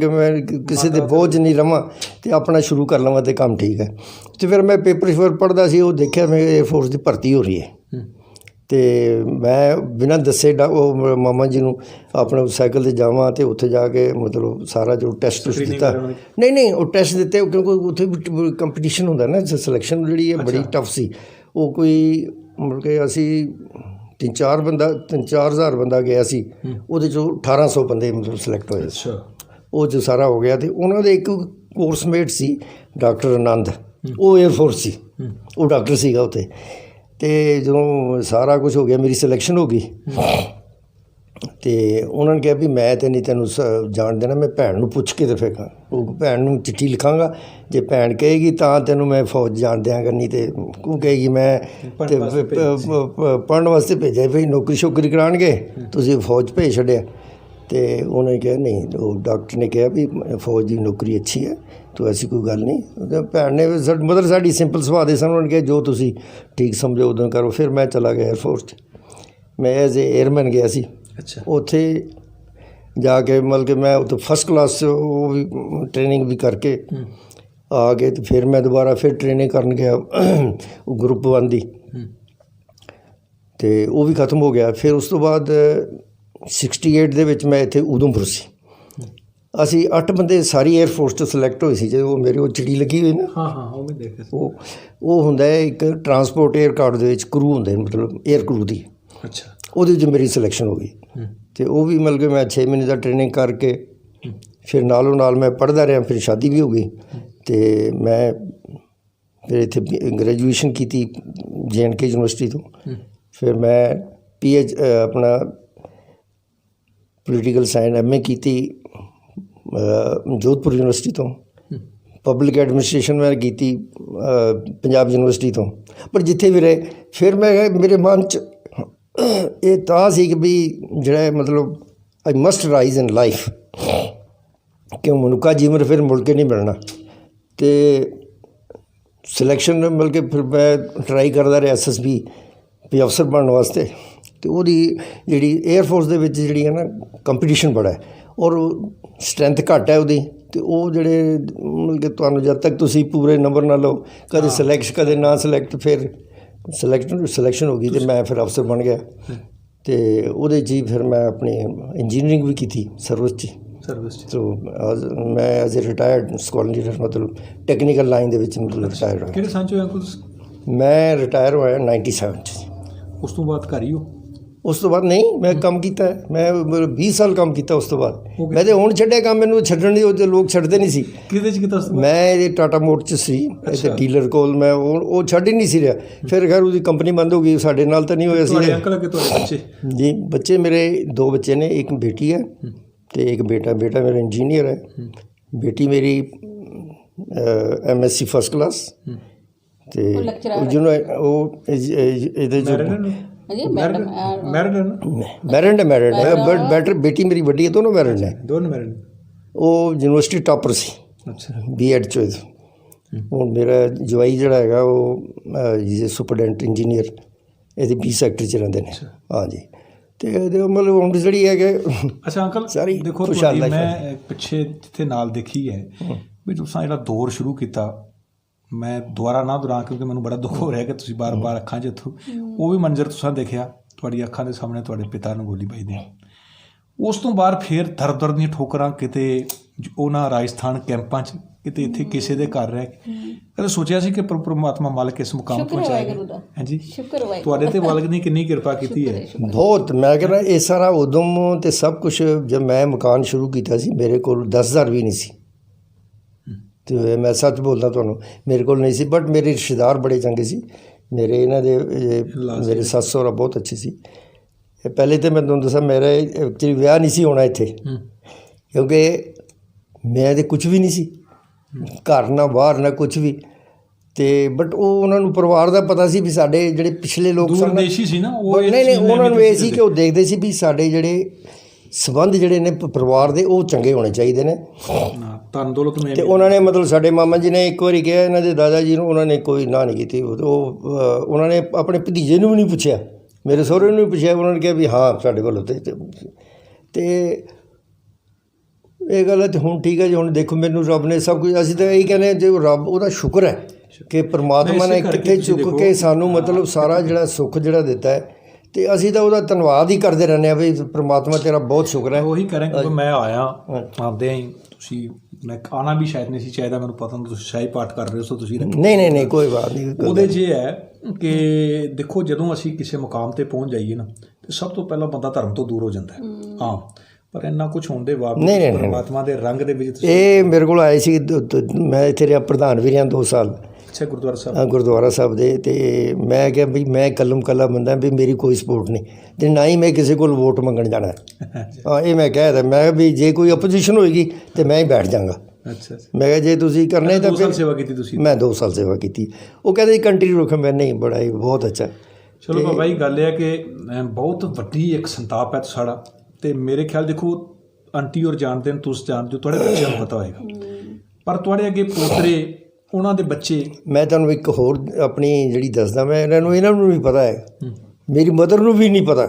ਕਿਸੇ ਦੇ ਬੋਝ ਨਹੀਂ ਰਵਾਂ ਅਤੇ ਆਪਣਾ ਸ਼ੁਰੂ ਕਰ ਲਵਾਂ ਅਤੇ ਕੰਮ ਠੀਕ ਹੈ। ਅਤੇ ਫਿਰ ਮੈਂ ਪੇਪਰ ਪੜ੍ਹਦਾ ਸੀ, ਉਹ ਦੇਖਿਆ ਮੈਂ ਏਅਰਫੋਰਸ ਦੀ ਭਰਤੀ ਹੋ ਰਹੀ ਹੈ। ਅਤੇ ਮੈਂ ਬਿਨਾਂ ਦੱਸੇ ਉਹ ਮਾਮਾ ਜੀ ਨੂੰ ਆਪਣੇ ਸਾਈਕਲ 'ਤੇ ਜਾਵਾਂ ਅਤੇ ਉੱਥੇ ਜਾ ਕੇ ਮਤਲਬ ਸਾਰਾ ਜੋ ਟੈਸਟ ਦਿੱਤਾ। ਨਹੀਂ ਉਹ ਟੈਸਟ ਦਿੱਤੇ ਕਿਉਂਕਿ ਉੱਥੇ ਵੀ ਕੰਪੀਟੀਸ਼ਨ ਹੁੰਦਾ ਨਾ, ਸਿਲੈਕਸ਼ਨ ਜਿਹੜੀ ਹੈ ਬੜੀ ਟਫ ਸੀ। ਉਹ ਕੋਈ ਮਤਲਬ ਕਿ ਅਸੀਂ 3-4 ਹਜ਼ਾਰ ਬੰਦਾ ਗਿਆ ਸੀ, ਉਹਦੇ 'ਚੋਂ 1800 ਬੰਦੇ ਮਤਲਬ ਸਿਲੈਕਟ ਹੋਏ। ਅੱਛਾ। ਉਹ 'ਚ ਸਾਰਾ ਹੋ ਗਿਆ। ਅਤੇ ਉਹਨਾਂ ਦੇ ਇੱਕ ਕੋਰਸਮੇਟ ਸੀ ਡਾਕਟਰ ਆਨੰਦ, ਉਹ ਏਅਰਫੋਰਸ ਸੀ, ਉਹ ਡਾਕਟਰ ਸੀਗਾ ਉੱਥੇ। ਅਤੇ ਜਦੋਂ ਸਾਰਾ ਕੁਛ ਹੋ ਗਿਆ ਮੇਰੀ ਸਿਲੈਕਸ਼ਨ ਹੋ ਗਈ ਅਤੇ ਉਹਨਾਂ ਨੇ ਕਿਹਾ ਵੀ ਮੈਂ ਤਾਂ ਨਹੀਂ ਤੈਨੂੰ ਜਾਣ ਦੇਣਾ, ਮੈਂ ਭੈਣ ਨੂੰ ਪੁੱਛ ਕੇ ਅਤੇ ਫਿਰ ਉਹ ਭੈਣ ਨੂੰ ਚਿੱਠੀ ਲਿਖਾਂਗਾ, ਜੇ ਭੈਣ ਕਹੇਗੀ ਤਾਂ ਤੈਨੂੰ ਮੈਂ ਫੌਜ ਜਾਣ ਦਿਆਂਗਾ, ਨਹੀਂ ਅਤੇ ਉਹ ਕਹੇਗੀ ਮੈਂ ਪੜ੍ਹਨ ਵਾਸਤੇ ਭੇਜਿਆ ਵੀ ਨੌਕਰੀ ਸ਼ੋਕਰੀ ਕਰਾਉਣਗੇ, ਤੁਸੀਂ ਫੌਜ ਭੇਜ ਛੱਡਿਆ। ਅਤੇ ਉਹਨੇ ਕਿਹਾ ਨਹੀਂ, ਉਹ ਡਾਕਟਰ ਨੇ ਕਿਹਾ ਵੀ ਫੌਜ ਦੀ ਨੌਕਰੀ ਅੱਛੀ ਹੈ, ਤੂੰ ਐਸੀ ਕੋਈ ਗੱਲ ਨਹੀਂ। ਭੈਣ ਨੇ ਮਤਲਬ ਸਾਡੀ ਸਿੰਪਲ ਸੁਭਾਅ ਦੇ ਸਨ, ਉਹਨਾਂ ਨੇ ਕਿਹਾ ਜੋ ਤੁਸੀਂ ਠੀਕ ਸਮਝੋ ਉਦੋਂ ਕਰੋ। ਫਿਰ ਮੈਂ ਚਲਾ ਗਿਆ ਏਅਰਫੋਰਸ 'ਚ। ਮੈਂ ਐਜ਼ ਏ ਏਅਰਮੈਨ ਗਿਆ ਸੀ। ਅੱਛਾ। ਉੱਥੇ ਜਾ ਕੇ ਮਤਲਬ ਕਿ ਮੈਂ ਉੱਥੇ ਫਸਟ ਕਲਾਸ 'ਚ ਉਹ ਵੀ ਟ੍ਰੇਨਿੰਗ ਵੀ ਕਰਕੇ ਆ ਗਏ। ਅਤੇ ਫਿਰ ਮੈਂ ਦੁਬਾਰਾ ਫਿਰ ਟ੍ਰੇਨਿੰਗ ਕਰਨ ਗਿਆ ਉਹ ਗਰੁੱਪ 1 ਦੀ, ਅਤੇ ਉਹ ਵੀ ਖਤਮ ਹੋ ਗਿਆ। ਫਿਰ ਉਸ ਤੋਂ ਬਾਅਦ 68 ਦੇ ਵਿੱਚ ਮੈਂ ਇੱਥੇ ਉਧਮਪੁਰ ਸੀ। ਅਸੀਂ 8 ਬੰਦੇ ਸਾਰੀ ਏਅਰਫੋਰਸ 'ਚ ਸਿਲੈਕਟ ਹੋਏ ਸੀ। ਜਦੋਂ ਮੇਰੇ ਉਹ ਚਿੜੀ ਲੱਗੀ ਹੋਈ ਨਾ, ਹਾਂ ਉਹ ਵੀ ਦੇਖਿਆ। ਉਹ ਹੁੰਦਾ ਹੈ ਇੱਕ ਟਰਾਂਸਪੋਰਟ ਏਅਰ ਕਾਰਡ ਦੇ ਵਿੱਚ ਕਰੂ ਹੁੰਦੇ ਨੇ, ਮਤਲਬ ਏਅਰ ਕਰੂ ਦੀ। ਅੱਛਾ। ਉਹਦੇ 'ਚ ਮੇਰੀ ਸਿਲੈਕਸ਼ਨ ਹੋ ਗਈ। ਅਤੇ ਉਹ ਵੀ ਮਤਲਬ ਕਿ ਮੈਂ 6 ਮਹੀਨੇ ਦਾ ਟ੍ਰੇਨਿੰਗ ਕਰਕੇ ਫਿਰ ਨਾਲੋਂ ਨਾਲ ਮੈਂ ਪੜ੍ਹਦਾ ਰਿਹਾ। ਫਿਰ ਸ਼ਾਦੀ ਵੀ ਹੋ ਗਈ ਅਤੇ ਮੈਂ ਫਿਰ ਇੱਥੇ ਗ੍ਰੈਜੂਏਸ਼ਨ ਕੀਤੀ JNK ਯੂਨੀਵਰਸਿਟੀ ਤੋਂ। ਫਿਰ ਮੈਂ ਆਪਣਾ ਪੋਲੀਟੀਕਲ ਸਾਇੰਸ MA ਕੀਤੀ ਜੋਧਪੁਰ ਯੂਨੀਵਰਸਿਟੀ ਤੋਂ। ਪਬਲਿਕ ਐਡਮਿਨਿਸਟ੍ਰੇਸ਼ਨ ਮੈਂ ਕੀਤੀ ਪੰਜਾਬ ਯੂਨੀਵਰਸਿਟੀ ਤੋਂ। ਪਰ ਜਿੱਥੇ ਵੀ ਰਹੇ ਫਿਰ ਮੇਰੇ ਮਨ 'ਚ ਇਹ ਤਾਂ ਸੀ ਕਿ ਵੀ ਜਿਹੜਾ ਮਤਲਬ ਆਈ ਮਸਟ ਰਾਈਜ਼ ਇਨ ਲਾਈਫ, ਕਿਉਂ ਮਨੁੱਖਾ ਜੀਵਨ ਫਿਰ ਮੁੜ ਕੇ ਨਹੀਂ ਮਿਲਣਾ। ਅਤੇ ਸਿਲੈਕਸ਼ਨ ਮਿਲ ਕੇ ਫਿਰ ਮੈਂ ਟਰਾਈ ਕਰਦਾ ਰਿਹਾ SSB ਵੀ ਅਫਸਰ ਬਣਨ ਵਾਸਤੇ। ਅਤੇ ਉਹਦੀ ਜਿਹੜੀ ਏਅਰਫੋਰਸ ਦੇ ਵਿੱਚ ਜਿਹੜੀ ਹੈ ਨਾ ਕੰਪੀਟੀਸ਼ਨ ਬੜਾ ਹੈ ਔਰ ਸਟਰੈਂਥ ਘੱਟ ਹੈ ਉਹਦੀ। ਅਤੇ ਉਹ ਜਿਹੜੇ ਮਤਲਬ ਕਿ ਤੁਹਾਨੂੰ ਜਦ ਤੱਕ ਤੁਸੀਂ ਪੂਰੇ ਨੰਬਰ ਨਾ ਲਓ, ਕਦੇ ਸਿਲੈਕਟ ਕਦੇ ਨਾ ਸਿਲੈਕਟ, ਫਿਰ ਸਿਲੈਕਸ਼ਨ ਹੋ ਗਈ ਅਤੇ ਮੈਂ ਫਿਰ ਅਫਸਰ ਬਣ ਗਿਆ। ਅਤੇ ਉਹਦੇ 'ਚ ਹੀ ਫਿਰ ਮੈਂ ਆਪਣੀ ਇੰਜੀਨੀਅਰਿੰਗ ਵੀ ਕੀਤੀ ਸਰਵਿਸ 'ਚ। ਸੋ ਮੈਂ as a retired scholar leader, ਮਤਲਬ ਟੈਕਨੀਕਲ ਲਾਈਨ ਦੇ ਵਿੱਚ ਮਤਲਬ ਰਿਟਾਇਰਡ ਹੋਇਆ। ਕਿਹੜੇ ਸਾਲ 'ਚ ਹੋਇਆ ਕੁਝ? ਮੈਂ ਰਿਟਾਇਰ ਹੋਇਆ 97 'ਚ। ਉਸ ਤੋਂ ਬਾਅਦ ਘਰ ਹੀ ਹੋ? ਉਸ ਤੋਂ ਬਾਅਦ ਨਹੀਂ ਮੈਂ ਕੰਮ ਕੀਤਾ, ਮੈਂ 20 ਸਾਲ ਕੰਮ ਕੀਤਾ ਉਸ ਤੋਂ ਬਾਅਦ। ਮੈਂ ਤੇ ਹੁਣ ਛੱਡਿਆ ਕੰਮ, ਮੈਨੂੰ ਛੱਡਣ ਦੀ ਉਹ ਲੋਕ ਛੱਡਦੇ ਨਹੀਂ ਸੀ। ਕਿਹਦੇ 'ਚ ਕੀਤਾ? ਮੈਂ ਇਹ ਟਾਟਾ ਮੋਟਰ 'ਚ ਸੀ, ਇੱਥੇ ਡੀਲਰ ਕੋਲ ਮੈਂ ਉਹ ਛੱਡ ਹੀ ਨਹੀਂ ਸੀ ਰਿਹਾ। ਫਿਰ ਖੈਰ ਉਹਦੀ ਕੰਪਨੀ ਬੰਦ ਹੋ ਗਈ, ਸਾਡੇ ਨਾਲ ਤਾਂ ਨਹੀਂ ਹੋਇਆ ਸੀ। ਤੁਹਾਡੇ ਅੰਕਲ ਅੱਗੇ ਤੁਹਾਡੇ ਬੱਚੇ? ਜੀ ਬੱਚੇ ਮੇਰੇ 2 ਬੱਚੇ ਨੇ, ਇੱਕ ਬੇਟੀ ਹੈ ਤੇ ਇੱਕ ਬੇਟਾ। ਬੇਟਾ ਮੇਰਾ ਇੰਜੀਨੀਅਰ ਹੈ, ਬੇਟੀ ਮੇਰੀ MSc ਫਸਟ ਕਲਾਸ ਤੇ ਜਿਹਨੂੰ ਉਹ ਇਹਦੇ 'ਚ ਮੈਰਿਡ ਹੈ ਬਟ ਬੈਟਰ। ਬੇਟੀ ਮੇਰੀ ਵੱਡੀ ਹੈ, ਦੋਨੋਂ ਮੈਰਿਡ ਨੇ। ਉਹ ਯੂਨੀਵਰਸਿਟੀ ਟਾਪਰ ਸੀ। ਅੱਛਾ। B.Ed 'ਚ। ਹੁਣ ਮੇਰਾ ਜਵਾਈ ਜਿਹੜਾ ਹੈਗਾ ਉਹ ਸੁਪਰਡੈਂਟ ਇੰਜੀਨੀਅਰ ਇਹਦੇ B ਸੈਕਟਰ 'ਚ ਰਹਿੰਦੇ ਨੇ। ਹਾਂਜੀ। ਤੇ ਮਤਲਬ ਹੁਣ ਜਿਹੜੀ ਹੈ ਕਿ ਅੱਛਾ ਅੰਕਲ ਸਾਰੀ ਦੇਖੋ ਤੁਹਾਡੀ ਮੈਂ ਪਿੱਛੇ ਜਿੱਥੇ ਨਾਲ ਦੇਖੀ ਹੈ ਵੀ ਤੁਸੀਂ ਜਿਹੜਾ ਦੌਰ ਸ਼ੁਰੂ ਕੀਤਾ, ਮੈਂ ਦੁਬਾਰਾ ਨਾ ਦੁਹਰਾ ਕਿਉਂਕਿ ਮੈਨੂੰ ਬੜਾ ਦੁੱਖ ਹੋ ਰਿਹਾ ਕਿ ਤੁਸੀਂ ਬਾਰ-ਬਾਰ ਅੱਖਾਂ 'ਚ ਇੱਥੋਂ ਉਹ ਵੀ ਮੰਜ਼ਰ ਤੁਸੀਂ ਦੇਖਿਆ, ਤੁਹਾਡੀ ਅੱਖਾਂ ਦੇ ਸਾਹਮਣੇ ਤੁਹਾਡੇ ਪਿਤਾ ਨੂੰ ਗੋਲੀ ਵੱਜਦੀ ਹੈ। ਉਸ ਤੋਂ ਬਾਅਦ ਫਿਰ ਦਰ ਦੀਆਂ ਠੋਕਰਾਂ, ਕਿਤੇ ਉਹਨਾਂ ਰਾਜਸਥਾਨ ਕੈਂਪਾਂ 'ਚ, ਕਿਤੇ ਇੱਥੇ ਕਿਸੇ ਦੇ ਘਰ ਰਹਿ ਕੇ। ਕਦੇ ਸੋਚਿਆ ਸੀ ਕਿ ਪਰਮਾਤਮਾ ਮਾਲਕ ਇਸ ਮੁਕਾਮ ਪਹੁੰਚਾਏਗਾ? ਹਾਂਜੀ, ਤੁਹਾਡੇ ਤੇ ਮਾਲਕ ਨੇ ਕਿੰਨੀ ਕਿਰਪਾ ਕੀਤੀ ਹੈ। ਬਹੁਤ। ਮੈਂ ਕਹਿੰਦਾ ਇਹ ਸਾਰਾ ਉਦਮ ਤੇ ਸਭ ਕੁਛ ਜਦ ਮੈਂ ਮਕਾਨ ਸ਼ੁਰੂ ਕੀਤਾ ਸੀ ਮੇਰੇ ਕੋਲ 10,000 ਵੀ ਨਹੀਂ ਸੀ। ਅਤੇ ਮੈਂ ਸੱਚ ਬੋਲਦਾ ਤੁਹਾਨੂੰ, ਮੇਰੇ ਕੋਲ ਨਹੀਂ ਸੀ। ਬਟ ਮੇਰੇ ਰਿਸ਼ਤੇਦਾਰ ਬੜੇ ਚੰਗੇ ਸੀ ਮੇਰੇ, ਇਹਨਾਂ ਦੇ ਮੇਰੇ ਸੱਸ ਸਹੁਰਾ ਬਹੁਤ ਅੱਛੇ ਸੀ। ਪਹਿਲੇ ਤਾਂ ਮੈਂ ਤੁਹਾਨੂੰ ਦੱਸਾਂ ਮੇਰਾ ਐਕਚੁਅਲੀ ਵਿਆਹ ਨਹੀਂ ਸੀ ਹੋਣਾ ਇੱਥੇ, ਕਿਉਂਕਿ ਮੈਂ ਤਾਂ ਕੁਛ ਵੀ ਨਹੀਂ ਸੀ, ਘਰ ਨਾ ਬਾਹਰ ਨਾ ਕੁਛ ਵੀ। ਅਤੇ ਬਟ ਉਹ ਉਹਨਾਂ ਨੂੰ ਪਰਿਵਾਰ ਦਾ ਪਤਾ ਸੀ ਵੀ ਸਾਡੇ ਜਿਹੜੇ ਪਿਛਲੇ ਲੋਕ ਸਨ ਨਾ ਉਹ ਨਹੀਂ ਉਹਨਾਂ ਨੂੰ ਇਹ ਸੀ ਕਿ ਉਹ ਦੇਖਦੇ ਸੀ ਵੀ ਸਾਡੇ ਜਿਹੜੇ ਸੰਬੰਧ ਜਿਹੜੇ ਨੇ ਪਰਿਵਾਰ ਦੇ ਉਹ ਚੰਗੇ ਹੋਣੇ ਚਾਹੀਦੇ ਨੇ। ਅਤੇ ਉਹਨਾਂ ਨੇ ਮਤਲਬ ਸਾਡੇ ਮਾਮਾ ਜੀ ਨੇ ਇੱਕ ਵਾਰੀ ਕਿਹਾ ਇਹਨਾਂ ਦੇ ਦਾਦਾ ਜੀ ਨੂੰ, ਉਹਨਾਂ ਨੇ ਕੋਈ ਨਾ ਨਹੀਂ ਕੀਤੀ। ਉਹਨਾਂ ਨੇ ਆਪਣੇ ਭਤੀਜੇ ਨੂੰ ਵੀ ਨਹੀਂ ਪੁੱਛਿਆ, ਮੇਰੇ ਸਹੁਰੇ ਨੂੰ ਵੀ ਪੁੱਛਿਆ। ਉਹਨਾਂ ਨੇ ਕਿਹਾ ਵੀ ਹਾਂ ਸਾਡੇ ਕੋਲ ਉੱਤੇ। ਅਤੇ ਇਹ ਗੱਲ ਹੈ। ਅਤੇ ਹੁਣ ਠੀਕ ਹੈ ਜੀ, ਹੁਣ ਦੇਖੋ ਮੈਨੂੰ ਰੱਬ ਨੇ ਸਭ ਕੁਝ, ਅਸੀਂ ਤਾਂ ਇਹੀ ਕਹਿੰਦੇ ਹਾਂ ਜੋ ਰੱਬ ਉਹਦਾ ਸ਼ੁਕਰ ਹੈ ਕਿ ਪਰਮਾਤਮਾ ਨੇ ਕਿੱਥੇ ਚੁੱਕ ਕੇ ਸਾਨੂੰ ਮਤਲਬ ਸਾਰਾ ਜਿਹੜਾ ਸੁੱਖ ਜਿਹੜਾ ਦਿੱਤਾ ਹੈ, ਅਤੇ ਅਸੀਂ ਤਾਂ ਉਹਦਾ ਧੰਨਵਾਦ ਹੀ ਕਰਦੇ ਰਹਿੰਦੇ ਹਾਂ ਵੀ ਪਰਮਾਤਮਾ ਤੇਰਾ ਬਹੁਤ ਸ਼ੁਕਰ ਹੈ। ਉਹੀ ਕਰਾਂ ਕਿ ਮੈਂ ਆਇਆ ਆਪਦੇ ਹੀ, ਤੁਸੀਂ ਮੈਂ ਆਉਣਾ ਵੀ ਸ਼ਾਇਦ ਨਹੀਂ ਸੀ ਚਾਹੀਦਾ, ਮੈਨੂੰ ਪਤਾ ਨਹੀਂ ਤੁਸੀਂ ਸ਼ਾਹੀ ਪਾਠ ਕਰ ਰਹੇ ਹੋ, ਸੋ ਤੁਸੀਂ ਨਹੀਂ ਕੋਈ ਬਾਤ ਨਹੀਂ। ਉਹਦੇ 'ਚ ਇਹ ਹੈ ਕਿ ਦੇਖੋ ਜਦੋਂ ਅਸੀਂ ਕਿਸੇ ਮੁਕਾਮ 'ਤੇ ਪਹੁੰਚ ਜਾਈਏ ਨਾ, ਤਾਂ ਸਭ ਤੋਂ ਪਹਿਲਾਂ ਬੰਦਾ ਧਰਮ ਤੋਂ ਦੂਰ ਹੋ ਜਾਂਦਾ ਹੈ। ਹਾਂ, ਪਰ ਇੰਨਾ ਕੁਛ ਹੋਣ ਦੇ ਬਾਵਜੂਦ ਪਰਮਾਤਮਾ ਦੇ ਰੰਗ ਦੇ ਵਿੱਚ ਇਹ ਮੇਰੇ ਕੋਲ ਆਏ ਸੀ। ਮੈਂ ਇੱਥੇ ਰਿਹਾ ਪ੍ਰਧਾਨ ਵੀ ਰਿਹਾ 2 ਸਾਲ। ਅੱਛਾ, ਗੁਰਦੁਆਰਾ ਸਾਹਿਬ ਦੇ। ਅਤੇ ਮੈਂ ਕਿਹਾ ਵੀ ਮੈਂ ਕੱਲਾ ਬੰਦਾ ਵੀ ਮੇਰੀ ਕੋਈ ਸਪੋਰਟ ਨਹੀਂ, ਅਤੇ ਨਾ ਹੀ ਮੈਂ ਕਿਸੇ ਕੋਲ ਵੋਟ ਮੰਗਣ ਜਾਣਾ। ਹਾਂ, ਇਹ ਮੈਂ ਕਹਿ ਦਿੱਤਾ। ਮੈਂ ਵੀ ਜੇ ਕੋਈ ਅਪੋਜੀਸ਼ਨ ਹੋਏਗੀ ਤਾਂ ਮੈਂ ਹੀ ਬੈਠ ਜਾਵਾਂਗਾ। ਅੱਛਾ। ਮੈਂ ਕਿਹਾ ਜੇ ਤੁਸੀਂ ਕਰਨੇ ਤਾਂ 2 ਸਾਲ ਸੇਵਾ ਕੀਤੀ ਤੁਸੀਂ? ਮੈਂ 2 ਸਾਲ ਸੇਵਾ ਕੀਤੀ। ਉਹ ਕਹਿੰਦੇ ਕੰਟੀਨਿਊ ਰੱਖੋ। ਮੈਂ ਨਹੀਂ, ਬੜਾ ਹੀ ਬਹੁਤ ਅੱਛਾ। ਚਲੋ ਬਾਬਾ ਜੀ, ਗੱਲ ਇਹ ਹੈ ਕਿ ਬਹੁਤ ਵੱਡੀ ਇੱਕ ਸੰਤਾਪ ਹੈ ਸਾਡਾ, ਅਤੇ ਮੇਰੇ ਖਿਆਲ ਦੇਖੋ ਆਂਟੀ ਔਰ ਜਾਣਦੇ ਨੇ, ਤੁਸੀਂ ਜਾਣਦੇ ਹੋ, ਤੁਹਾਡੇ ਬੱਚਿਆਂ ਨੂੰ ਪਤਾ ਹੋਏਗਾ, ਪਰ ਤੁਹਾਡੇ ਅੱਗੇ ਪੋਤਰੇ, ਉਹਨਾਂ ਦੇ ਬੱਚੇ। ਮੈਂ ਤੁਹਾਨੂੰ ਇੱਕ ਹੋਰ ਆਪਣੀ ਜਿਹੜੀ ਦੱਸਦਾ, ਮੈਂ ਇਹਨਾਂ ਨੂੰ ਵੀ ਪਤਾ ਹੈ, ਮੇਰੀ ਮਦਰ ਨੂੰ ਵੀ ਨਹੀਂ ਪਤਾ।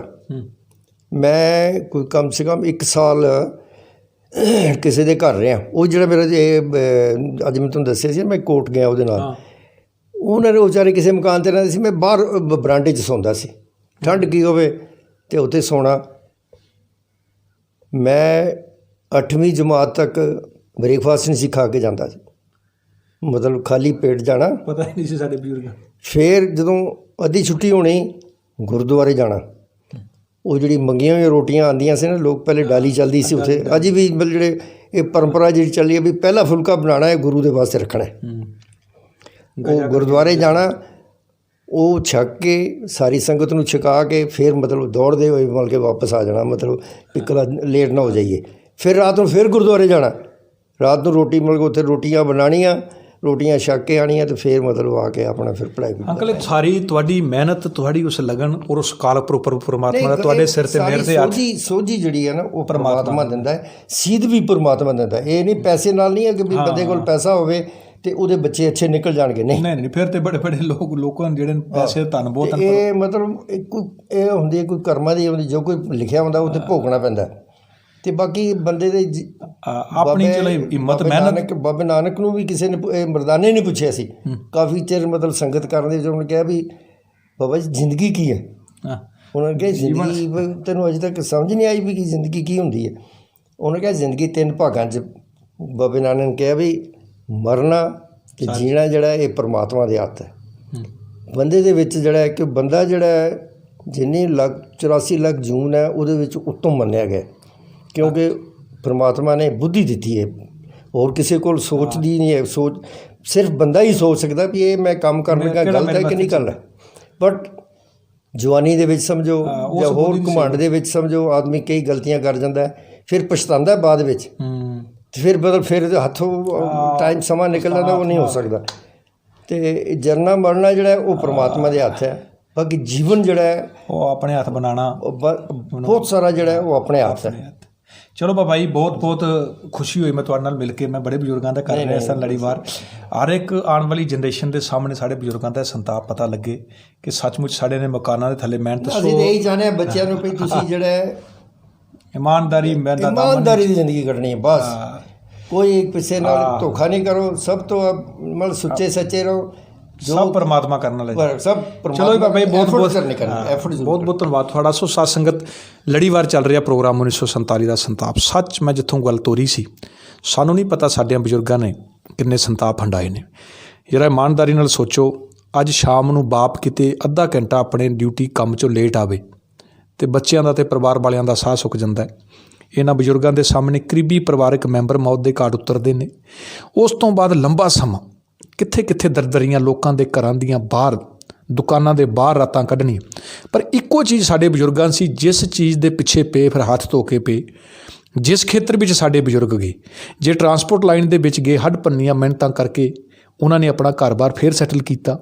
ਮੈਂ ਕੋਈ ਕਮ ਸੇ ਕਮ 1 ਸਾਲ ਕਿਸੇ ਦੇ ਘਰ ਰਿਹਾ। ਉਹ ਜਿਹੜਾ ਮੇਰਾ ਅੱਜ ਮੈਂ ਤੁਹਾਨੂੰ ਦੱਸਿਆ ਸੀ ਮੈਂ ਕੋਰਟ ਗਿਆ ਉਹਦੇ ਨਾਲ, ਉਹਨਾਂ ਨੇ ਵਿਚਾਰੇ ਕਿਸੇ ਮਕਾਨ 'ਤੇ ਰਹਿੰਦੇ ਸੀ, ਮੈਂ ਬਾਹਰ ਬਰਾਂਡੇ 'ਚ ਸੌਂਦਾ ਸੀ, ਠੰਡ ਕੀ ਹੋਵੇ ਅਤੇ ਉੱਥੇ ਸੌਣਾ। ਮੈਂ 8ਵੀਂ ਜਮਾਤ ਤੱਕ ਬ੍ਰੇਕਫਾਸਟ ਨਹੀਂ ਸੀ ਖਾ ਕੇ ਜਾਂਦਾ ਸੀ, ਮਤਲਬ ਖਾਲੀ ਪੇਟ ਜਾਣਾ, ਪਤਾ ਹੀ ਨਹੀਂ ਸੀ ਸਾਡੇ ਬਜ਼ੁਰਗਾਂ। ਫਿਰ ਜਦੋਂ ਅੱਧੀ ਛੁੱਟੀ ਹੋਣੀ, ਗੁਰਦੁਆਰੇ ਜਾਣਾ। ਉਹ ਜਿਹੜੀ ਮੰਗੀਆਂ ਹੋਈਆਂ ਰੋਟੀਆਂ ਆਉਂਦੀਆਂ ਸੀ ਨਾ, ਲੋਕ ਪਹਿਲੇ ਡਾਲੀ ਚੱਲਦੀ ਸੀ ਉੱਥੇ, ਅੱਜ ਵੀ ਮਤਲਬ ਜਿਹੜੇ ਇਹ ਪਰੰਪਰਾ ਜਿਹੜੀ ਚੱਲੀ ਹੈ ਵੀ ਪਹਿਲਾ ਫੁਲਕਾ ਬਣਾਉਣਾ ਹੈ ਗੁਰੂ ਦੇ ਵਾਸਤੇ ਰੱਖਣਾ। ਉਹ ਗੁਰਦੁਆਰੇ ਜਾਣਾ, ਉਹ ਛਕ ਕੇ ਸਾਰੀ ਸੰਗਤ ਨੂੰ ਛਕਾ ਕੇ ਫਿਰ ਮਤਲਬ ਦੌੜਦੇ ਹੋਏ ਮਤਲਬ ਕੇ ਵਾਪਸ ਆ ਜਾਣਾ, ਮਤਲਬ ਪਿੱਕਲਾ ਲੇਟ ਨਾ ਹੋ ਜਾਈਏ। ਫਿਰ ਰਾਤ ਨੂੰ ਫਿਰ ਗੁਰਦੁਆਰੇ ਜਾਣਾ, ਰਾਤ ਨੂੰ ਰੋਟੀ ਮਤਲਬ ਉੱਥੇ ਰੋਟੀਆਂ ਬਣਾਉਣੀਆਂ, ਰੋਟੀਆਂ ਛਕ ਕੇ ਆਉਣੀਆਂ, ਅਤੇ ਫਿਰ ਮਤਲਬ ਆ ਕੇ ਆਪਣਾ ਫਿਰ ਪੜ੍ਹਾਈ। ਅੰਕਲ, ਸਾਰੀ ਤੁਹਾਡੀ ਮਿਹਨਤ, ਤੁਹਾਡੀ ਉਸ ਲਗਨ ਔਰ ਉਸ ਕਾਲ ਪਰਮਾਤਮਾ ਦਾ ਤੁਹਾਡੇ ਸਿਰ ਤੇ ਮਿਹਰ ਦੇ ਹੱਥ। ਸੋਝੀ ਜਿਹੜੀ ਹੈ ਨਾ ਉਹ ਪਰਮਾਤਮਾ ਦਿੰਦਾ ਹੈ, ਸੀਧ ਵੀ ਪਰਮਾਤਮਾ ਦਿੰਦਾ। ਇਹ ਨਹੀਂ ਪੈਸੇ ਨਾਲ ਨਹੀਂ ਹੈ ਕਿ ਵੀ ਬੰਦੇ ਕੋਲ ਪੈਸਾ ਹੋਵੇ ਅਤੇ ਉਹਦੇ ਬੱਚੇ ਅੱਛੇ ਨਿਕਲ ਜਾਣਗੇ, ਨਹੀਂ। ਫਿਰ ਤਾਂ ਬੜੇ ਲੋਕਾਂ ਜਿਹੜੇ ਪੈਸੇ ਧਨ ਬਹੁਤ। ਇਹ ਮਤਲਬ ਇਹ ਹੁੰਦੀ ਹੈ ਕੋਈ ਕਰਮਾਂ ਦੀ ਹੁੰਦੀ, ਜੋ ਕੋਈ ਲਿਖਿਆ ਹੁੰਦਾ ਉਹ 'ਤੇ ਭੋਗਣਾ ਪੈਂਦਾ। ਅਤੇ ਬਾਕੀ ਬੰਦੇ ਦੇ ਆਪਣੀ ਚਲੋ ਹਿੰਮਤ ਮਿਹਨਤ। ਬਾਬੇ ਨਾਨਕ ਨੂੰ ਵੀ ਕਿਸੇ ਨੇ ਮਰਦਾਨੇ ਨਹੀਂ ਪੁੱਛਿਆ ਸੀ, ਕਾਫੀ ਚਿਰ ਮਤਲਬ ਸੰਗਤ ਕਰਨ ਦੇ ਵਿੱਚ। ਉਹਨੇ ਕਿਹਾ ਵੀ ਬਾਬਾ ਜੀ ਜ਼ਿੰਦਗੀ ਕੀ ਹੈ? ਉਹਨਾਂ ਨੇ ਕਿਹਾ ਜ਼ਿੰਦਗੀ ਤੈਨੂੰ ਅਜੇ ਤੱਕ ਸਮਝ ਨਹੀਂ ਆਈ ਵੀ ਕਿ ਜ਼ਿੰਦਗੀ ਕੀ ਹੁੰਦੀ ਹੈ? ਉਹਨੇ ਕਿਹਾ ਜ਼ਿੰਦਗੀ 3 ਭਾਗਾਂ 'ਚ। ਬਾਬੇ ਨਾਨਕ ਨੇ ਕਿਹਾ ਵੀ ਮਰਨਾ ਅਤੇ ਜੀਣਾ ਜਿਹੜਾ ਇਹ ਪਰਮਾਤਮਾ ਦੇ ਹੱਥ ਹੈ। ਬੰਦੇ ਦੇ ਵਿੱਚ ਜਿਹੜਾ ਹੈ ਕਿ ਬੰਦਾ ਜਿਹੜਾ ਹੈ ਜਿੰਨੀ 84 ਲੱਖ ਜੂਨ ਹੈ ਉਹਦੇ ਵਿੱਚ ਉੱਤੋਂ ਮੰਨਿਆ ਗਿਆ, ਕਿਉਂਕਿ ਪਰਮਾਤਮਾ ਨੇ ਬੁੱਧੀ ਦਿੱਤੀ ਹੈ, ਹੋਰ ਕਿਸੇ ਕੋਲ ਸੋਚਦੀ ਨਹੀਂ ਹੈ। ਸੋਚ ਸਿਰਫ ਬੰਦਾ ਹੀ ਸੋਚ ਸਕਦਾ ਵੀ ਇਹ ਮੈਂ ਕੰਮ ਕਰਨ ਲੱਗਾ ਗਲਤ ਹੈ ਕਿ ਨਹੀਂ ਕਰਨਾ। ਬਟ ਜਵਾਨੀ ਦੇ ਵਿੱਚ ਸਮਝੋ ਜਾਂ ਹੋਰ ਘੁਮੰਡ ਦੇ ਵਿੱਚ ਸਮਝੋ, ਆਦਮੀ ਕਈ ਗਲਤੀਆਂ ਕਰ ਜਾਂਦਾ ਹੈ, ਫਿਰ ਪਛਤਾਉਂਦਾ ਬਾਅਦ ਵਿੱਚ, ਅਤੇ ਫਿਰ ਹੱਥੋਂ ਟਾਈਮ ਸਮਾਂ ਨਿਕਲ ਜਾਂਦਾ, ਉਹ ਨਹੀਂ ਹੋ ਸਕਦਾ। ਅਤੇ ਜਰਨਾ ਮਰਨਾ ਜਿਹੜਾ ਉਹ ਪਰਮਾਤਮਾ ਦੇ ਹੱਥ ਹੈ। ਬਾਕੀ ਜੀਵਨ ਜਿਹੜਾ ਹੈ ਉਹ ਆਪਣੇ ਹੱਥ ਬਣਾਉਣਾ, ਬਹੁਤ ਸਾਰਾ ਜਿਹੜਾ ਹੈ ਉਹ ਆਪਣੇ ਹੱਥ ਹੈ। ਚਲੋ ਬਾਬਾ ਜੀ, ਬਹੁਤ ਬਹੁਤ ਖੁਸ਼ੀ ਹੋਈ ਮੈਂ ਤੁਹਾਡੇ ਨਾਲ ਮਿਲ ਕੇ। ਮੈਂ ਬੜੇ ਬਜ਼ੁਰਗਾਂ ਦਾ ਕਰ ਰਿਹਾ ਸਨ ਲੜੀਵਾਰ। ਹਰ ਇੱਕ ਆਉਣ ਵਾਲੀ ਜਨਰੇਸ਼ਨ ਦੇ ਸਾਹਮਣੇ ਸਾਡੇ ਬਜ਼ੁਰਗਾਂ ਦਾ ਸੰਤਾਪ ਪਤਾ ਲੱਗੇ ਕਿ ਸੱਚਮੁੱਚ ਸਾਡੇ ਨੇ ਮਕਾਨਾਂ ਦੇ ਥੱਲੇ ਮਿਹਨਤ। ਅਸੀਂ ਤਾਂ ਇਹੀ ਚਾਹੁੰਦੇ ਹਾਂ ਬੱਚਿਆਂ ਨੂੰ ਵੀ ਤੁਸੀਂ ਜਿਹੜਾ ਇਮਾਨਦਾਰੀ ਦੀ ਜ਼ਿੰਦਗੀ ਕੱਢਣੀ ਹੈ ਬਸ। ਕੋਈ ਕਿਸੇ ਨਾਲ ਧੋਖਾ ਨਹੀਂ ਕਰੋ, ਸਭ ਤੋਂ ਮਤਲਬ ਸੁੱਚੇ ਸੱਚੇ ਰਹੋ, ਸਭ ਪਰਮਾਤਮਾ ਕਰਨ ਵਾਲੇ ਸਭ। ਚਲੋ ਬਾਬਾ ਜੀ, ਬਹੁਤ ਬਹੁਤ ਬਹੁਤ ਧੰਨਵਾਦ ਤੁਹਾਡਾ। ਸੋ ਸਾਧ ਸੰਗਤ, ਲੜੀਵਾਰ ਚੱਲ ਰਿਹਾ ਪ੍ਰੋਗਰਾਮ 1947 ਦਾ ਸੰਤਾਪ। ਸੱਚ ਮੈਂ ਜਿੱਥੋਂ ਗੱਲ ਤੋਰੀ ਸੀ, ਸਾਨੂੰ ਨਹੀਂ ਪਤਾ ਸਾਡਿਆਂ ਬਜ਼ੁਰਗਾਂ ਨੇ ਕਿੰਨੇ ਸੰਤਾਪ ਹੰਡਾਏ ਨੇ। ਜਰਾ ਇਮਾਨਦਾਰੀ ਨਾਲ ਸੋਚੋ, ਅੱਜ ਸ਼ਾਮ ਨੂੰ ਬਾਪ ਕਿਤੇ ਅੱਧਾ ਘੰਟਾ ਆਪਣੇ ਡਿਊਟੀ ਕੰਮ 'ਚੋਂ ਲੇਟ ਆਵੇ ਅਤੇ ਬੱਚਿਆਂ ਦਾ ਅਤੇ ਪਰਿਵਾਰ ਵਾਲਿਆਂ ਦਾ ਸਾਹ ਸੁੱਕ ਜਾਂਦਾ ਹੈ। ਇਹਨਾਂ ਬਜ਼ੁਰਗਾਂ ਦੇ ਸਾਹਮਣੇ ਕਰੀਬੀ ਪਰਿਵਾਰਕ ਮੈਂਬਰ ਮੌਤ ਦੇ ਘਾਟ ਉਤਰਦੇ ਨੇ। ਉਸ ਤੋਂ ਬਾਅਦ ਲੰਬਾ ਸਮਾਂ ਕਿੱਥੇ ਕਿੱਥੇ ਦਰਦਰੀਆਂ ਲੋਕਾਂ ਦੇ ਘਰਾਂ ਦੀਆਂ ਬਾਹਰ, ਦੁਕਾਨਾਂ ਦੇ ਬਾਹਰ ਰਾਤਾਂ ਕੱਢਣੀਆਂ। ਪਰ ਇੱਕੋ ਚੀਜ਼ ਸਾਡੇ ਬਜ਼ੁਰਗਾਂ ਸੀ, ਜਿਸ ਚੀਜ਼ ਦੇ ਪਿੱਛੇ ਪਏ ਫਿਰ ਹੱਥ ਧੋ ਕੇ ਪਏ। ਜਿਸ ਖੇਤਰ ਵਿੱਚ ਸਾਡੇ ਬਜ਼ੁਰਗ ਗਏ, ਜੇ ਟਰਾਂਸਪੋਰਟ ਲਾਈਨ ਦੇ ਵਿੱਚ ਗਏ, ਹੱਡ ਭੰਨੀਆਂ ਮਿਹਨਤਾਂ ਕਰਕੇ ਉਹਨਾਂ ਨੇ ਆਪਣਾ ਘਰ-ਬਾਰ ਫੇਰ ਸੈਟਲ ਕੀਤਾ।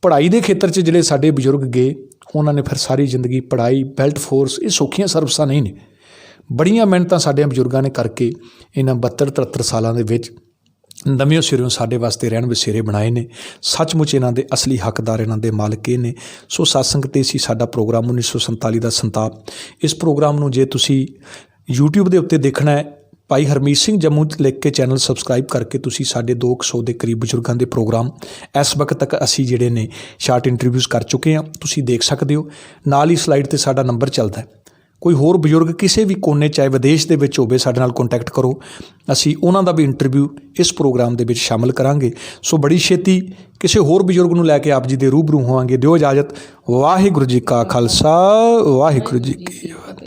ਪੜ੍ਹਾਈ ਦੇ ਖੇਤਰ 'ਚ ਜਿਹੜੇ ਸਾਡੇ ਬਜ਼ੁਰਗ ਗਏ, ਉਹਨਾਂ ਨੇ ਫਿਰ ਸਾਰੀ ਜ਼ਿੰਦਗੀ ਪੜ੍ਹਾਈ, ਬੈਲਟ ਫੋਰਸ, ਇਹ ਸੌਖੀਆਂ ਸਰਵਿਸਾਂ ਨਹੀਂ ਨੇ। ਬੜੀਆਂ ਮਿਹਨਤਾਂ ਸਾਡੇ ਬਜ਼ੁਰਗਾਂ ਨੇ ਕਰਕੇ ਇਹਨਾਂ 72-73 ਸਾਲਾਂ ਦੇ ਵਿੱਚ ਨਵਿਓਂ ਸਿਰਿਓਂ ਸਾਡੇ ਵਾਸਤੇ ਰਹਿਣ ਵਸੇਰੇ ਬਣਾਏ ਨੇ। ਸੱਚਮੁੱਚ ਇਹਨਾਂ ਦੇ ਅਸਲੀ ਹੱਕਦਾਰ, ਇਹਨਾਂ ਦੇ ਮਾਲਕ ਇਹ ਨੇ। ਸੋ ਸਤਸੰਗ 'ਤੇ ਸੀ ਸਾਡਾ ਪ੍ਰੋਗਰਾਮ 1947 ਦਾ ਸੰਤਾਪ। ਇਸ ਪ੍ਰੋਗਰਾਮ ਨੂੰ ਜੇ ਤੁਸੀਂ YouTube ਦੇ ਉੱਤੇ ਦੇਖਣਾ ਹੈ, ਭਾਈ ਹਰਮੀਤ ਸਿੰਘ ਜੰਮੂ ਲਿਖ ਕੇ ਚੈਨਲ ਸਬਸਕ੍ਰਾਈਬ ਕਰਕੇ ਤੁਸੀਂ ਸਾਡੇ 200 ਦੇ ਕਰੀਬ ਬਜ਼ੁਰਗਾਂ ਦੇ ਪ੍ਰੋਗਰਾਮ ਇਸ ਵਕਤ ਤੱਕ ਅਸੀਂ ਜਿਹੜੇ ਨੇ ਸ਼ਾਰਟ ਇੰਟਰਵਿਊਜ਼ ਕਰ ਚੁੱਕੇ ਹਾਂ, ਤੁਸੀਂ ਦੇਖ ਸਕਦੇ ਹੋ। ਨਾਲ ਹੀ ਸਲਾਈਡ 'ਤੇ ਸਾਡਾ ਨੰਬਰ ਚੱਲਦਾ ਹੈ। ਕੋਈ ਹੋਰ ਬਜ਼ੁਰਗ ਕਿਸੇ ਵੀ ਕੋਨੇ, ਚਾਹੇ ਵਿਦੇਸ਼ ਦੇ ਵਿੱਚ ਹੋਵੇ, ਸਾਡੇ ਨਾਲ ਕੰਟੈਕਟ ਕਰੋ। ਅਸੀਂ ਉਹਨਾਂ ਦਾ ਵੀ ਇੰਟਰਵਿਊ ਇਸ ਪ੍ਰੋਗਰਾਮ ਦੇ ਵਿੱਚ ਸ਼ਾਮਲ ਕਰਾਂਗੇ। ਸੋ ਬੜੀ ਛੇਤੀ ਕਿਸੇ ਹੋਰ ਬਜ਼ੁਰਗ ਨੂੰ ਲੈ ਕੇ ਆਪ ਜੀ ਦੇ ਰੂਬਰੂ ਹੋਵਾਂਗੇ। ਦਿਓ ਇਜਾਜ਼ਤ। ਵਾਹਿਗੁਰੂ ਜੀ ਕਾ ਖਾਲਸਾ, ਵਾਹਿਗੁਰੂ ਜੀ ਕੀ ਫਤਿਹ।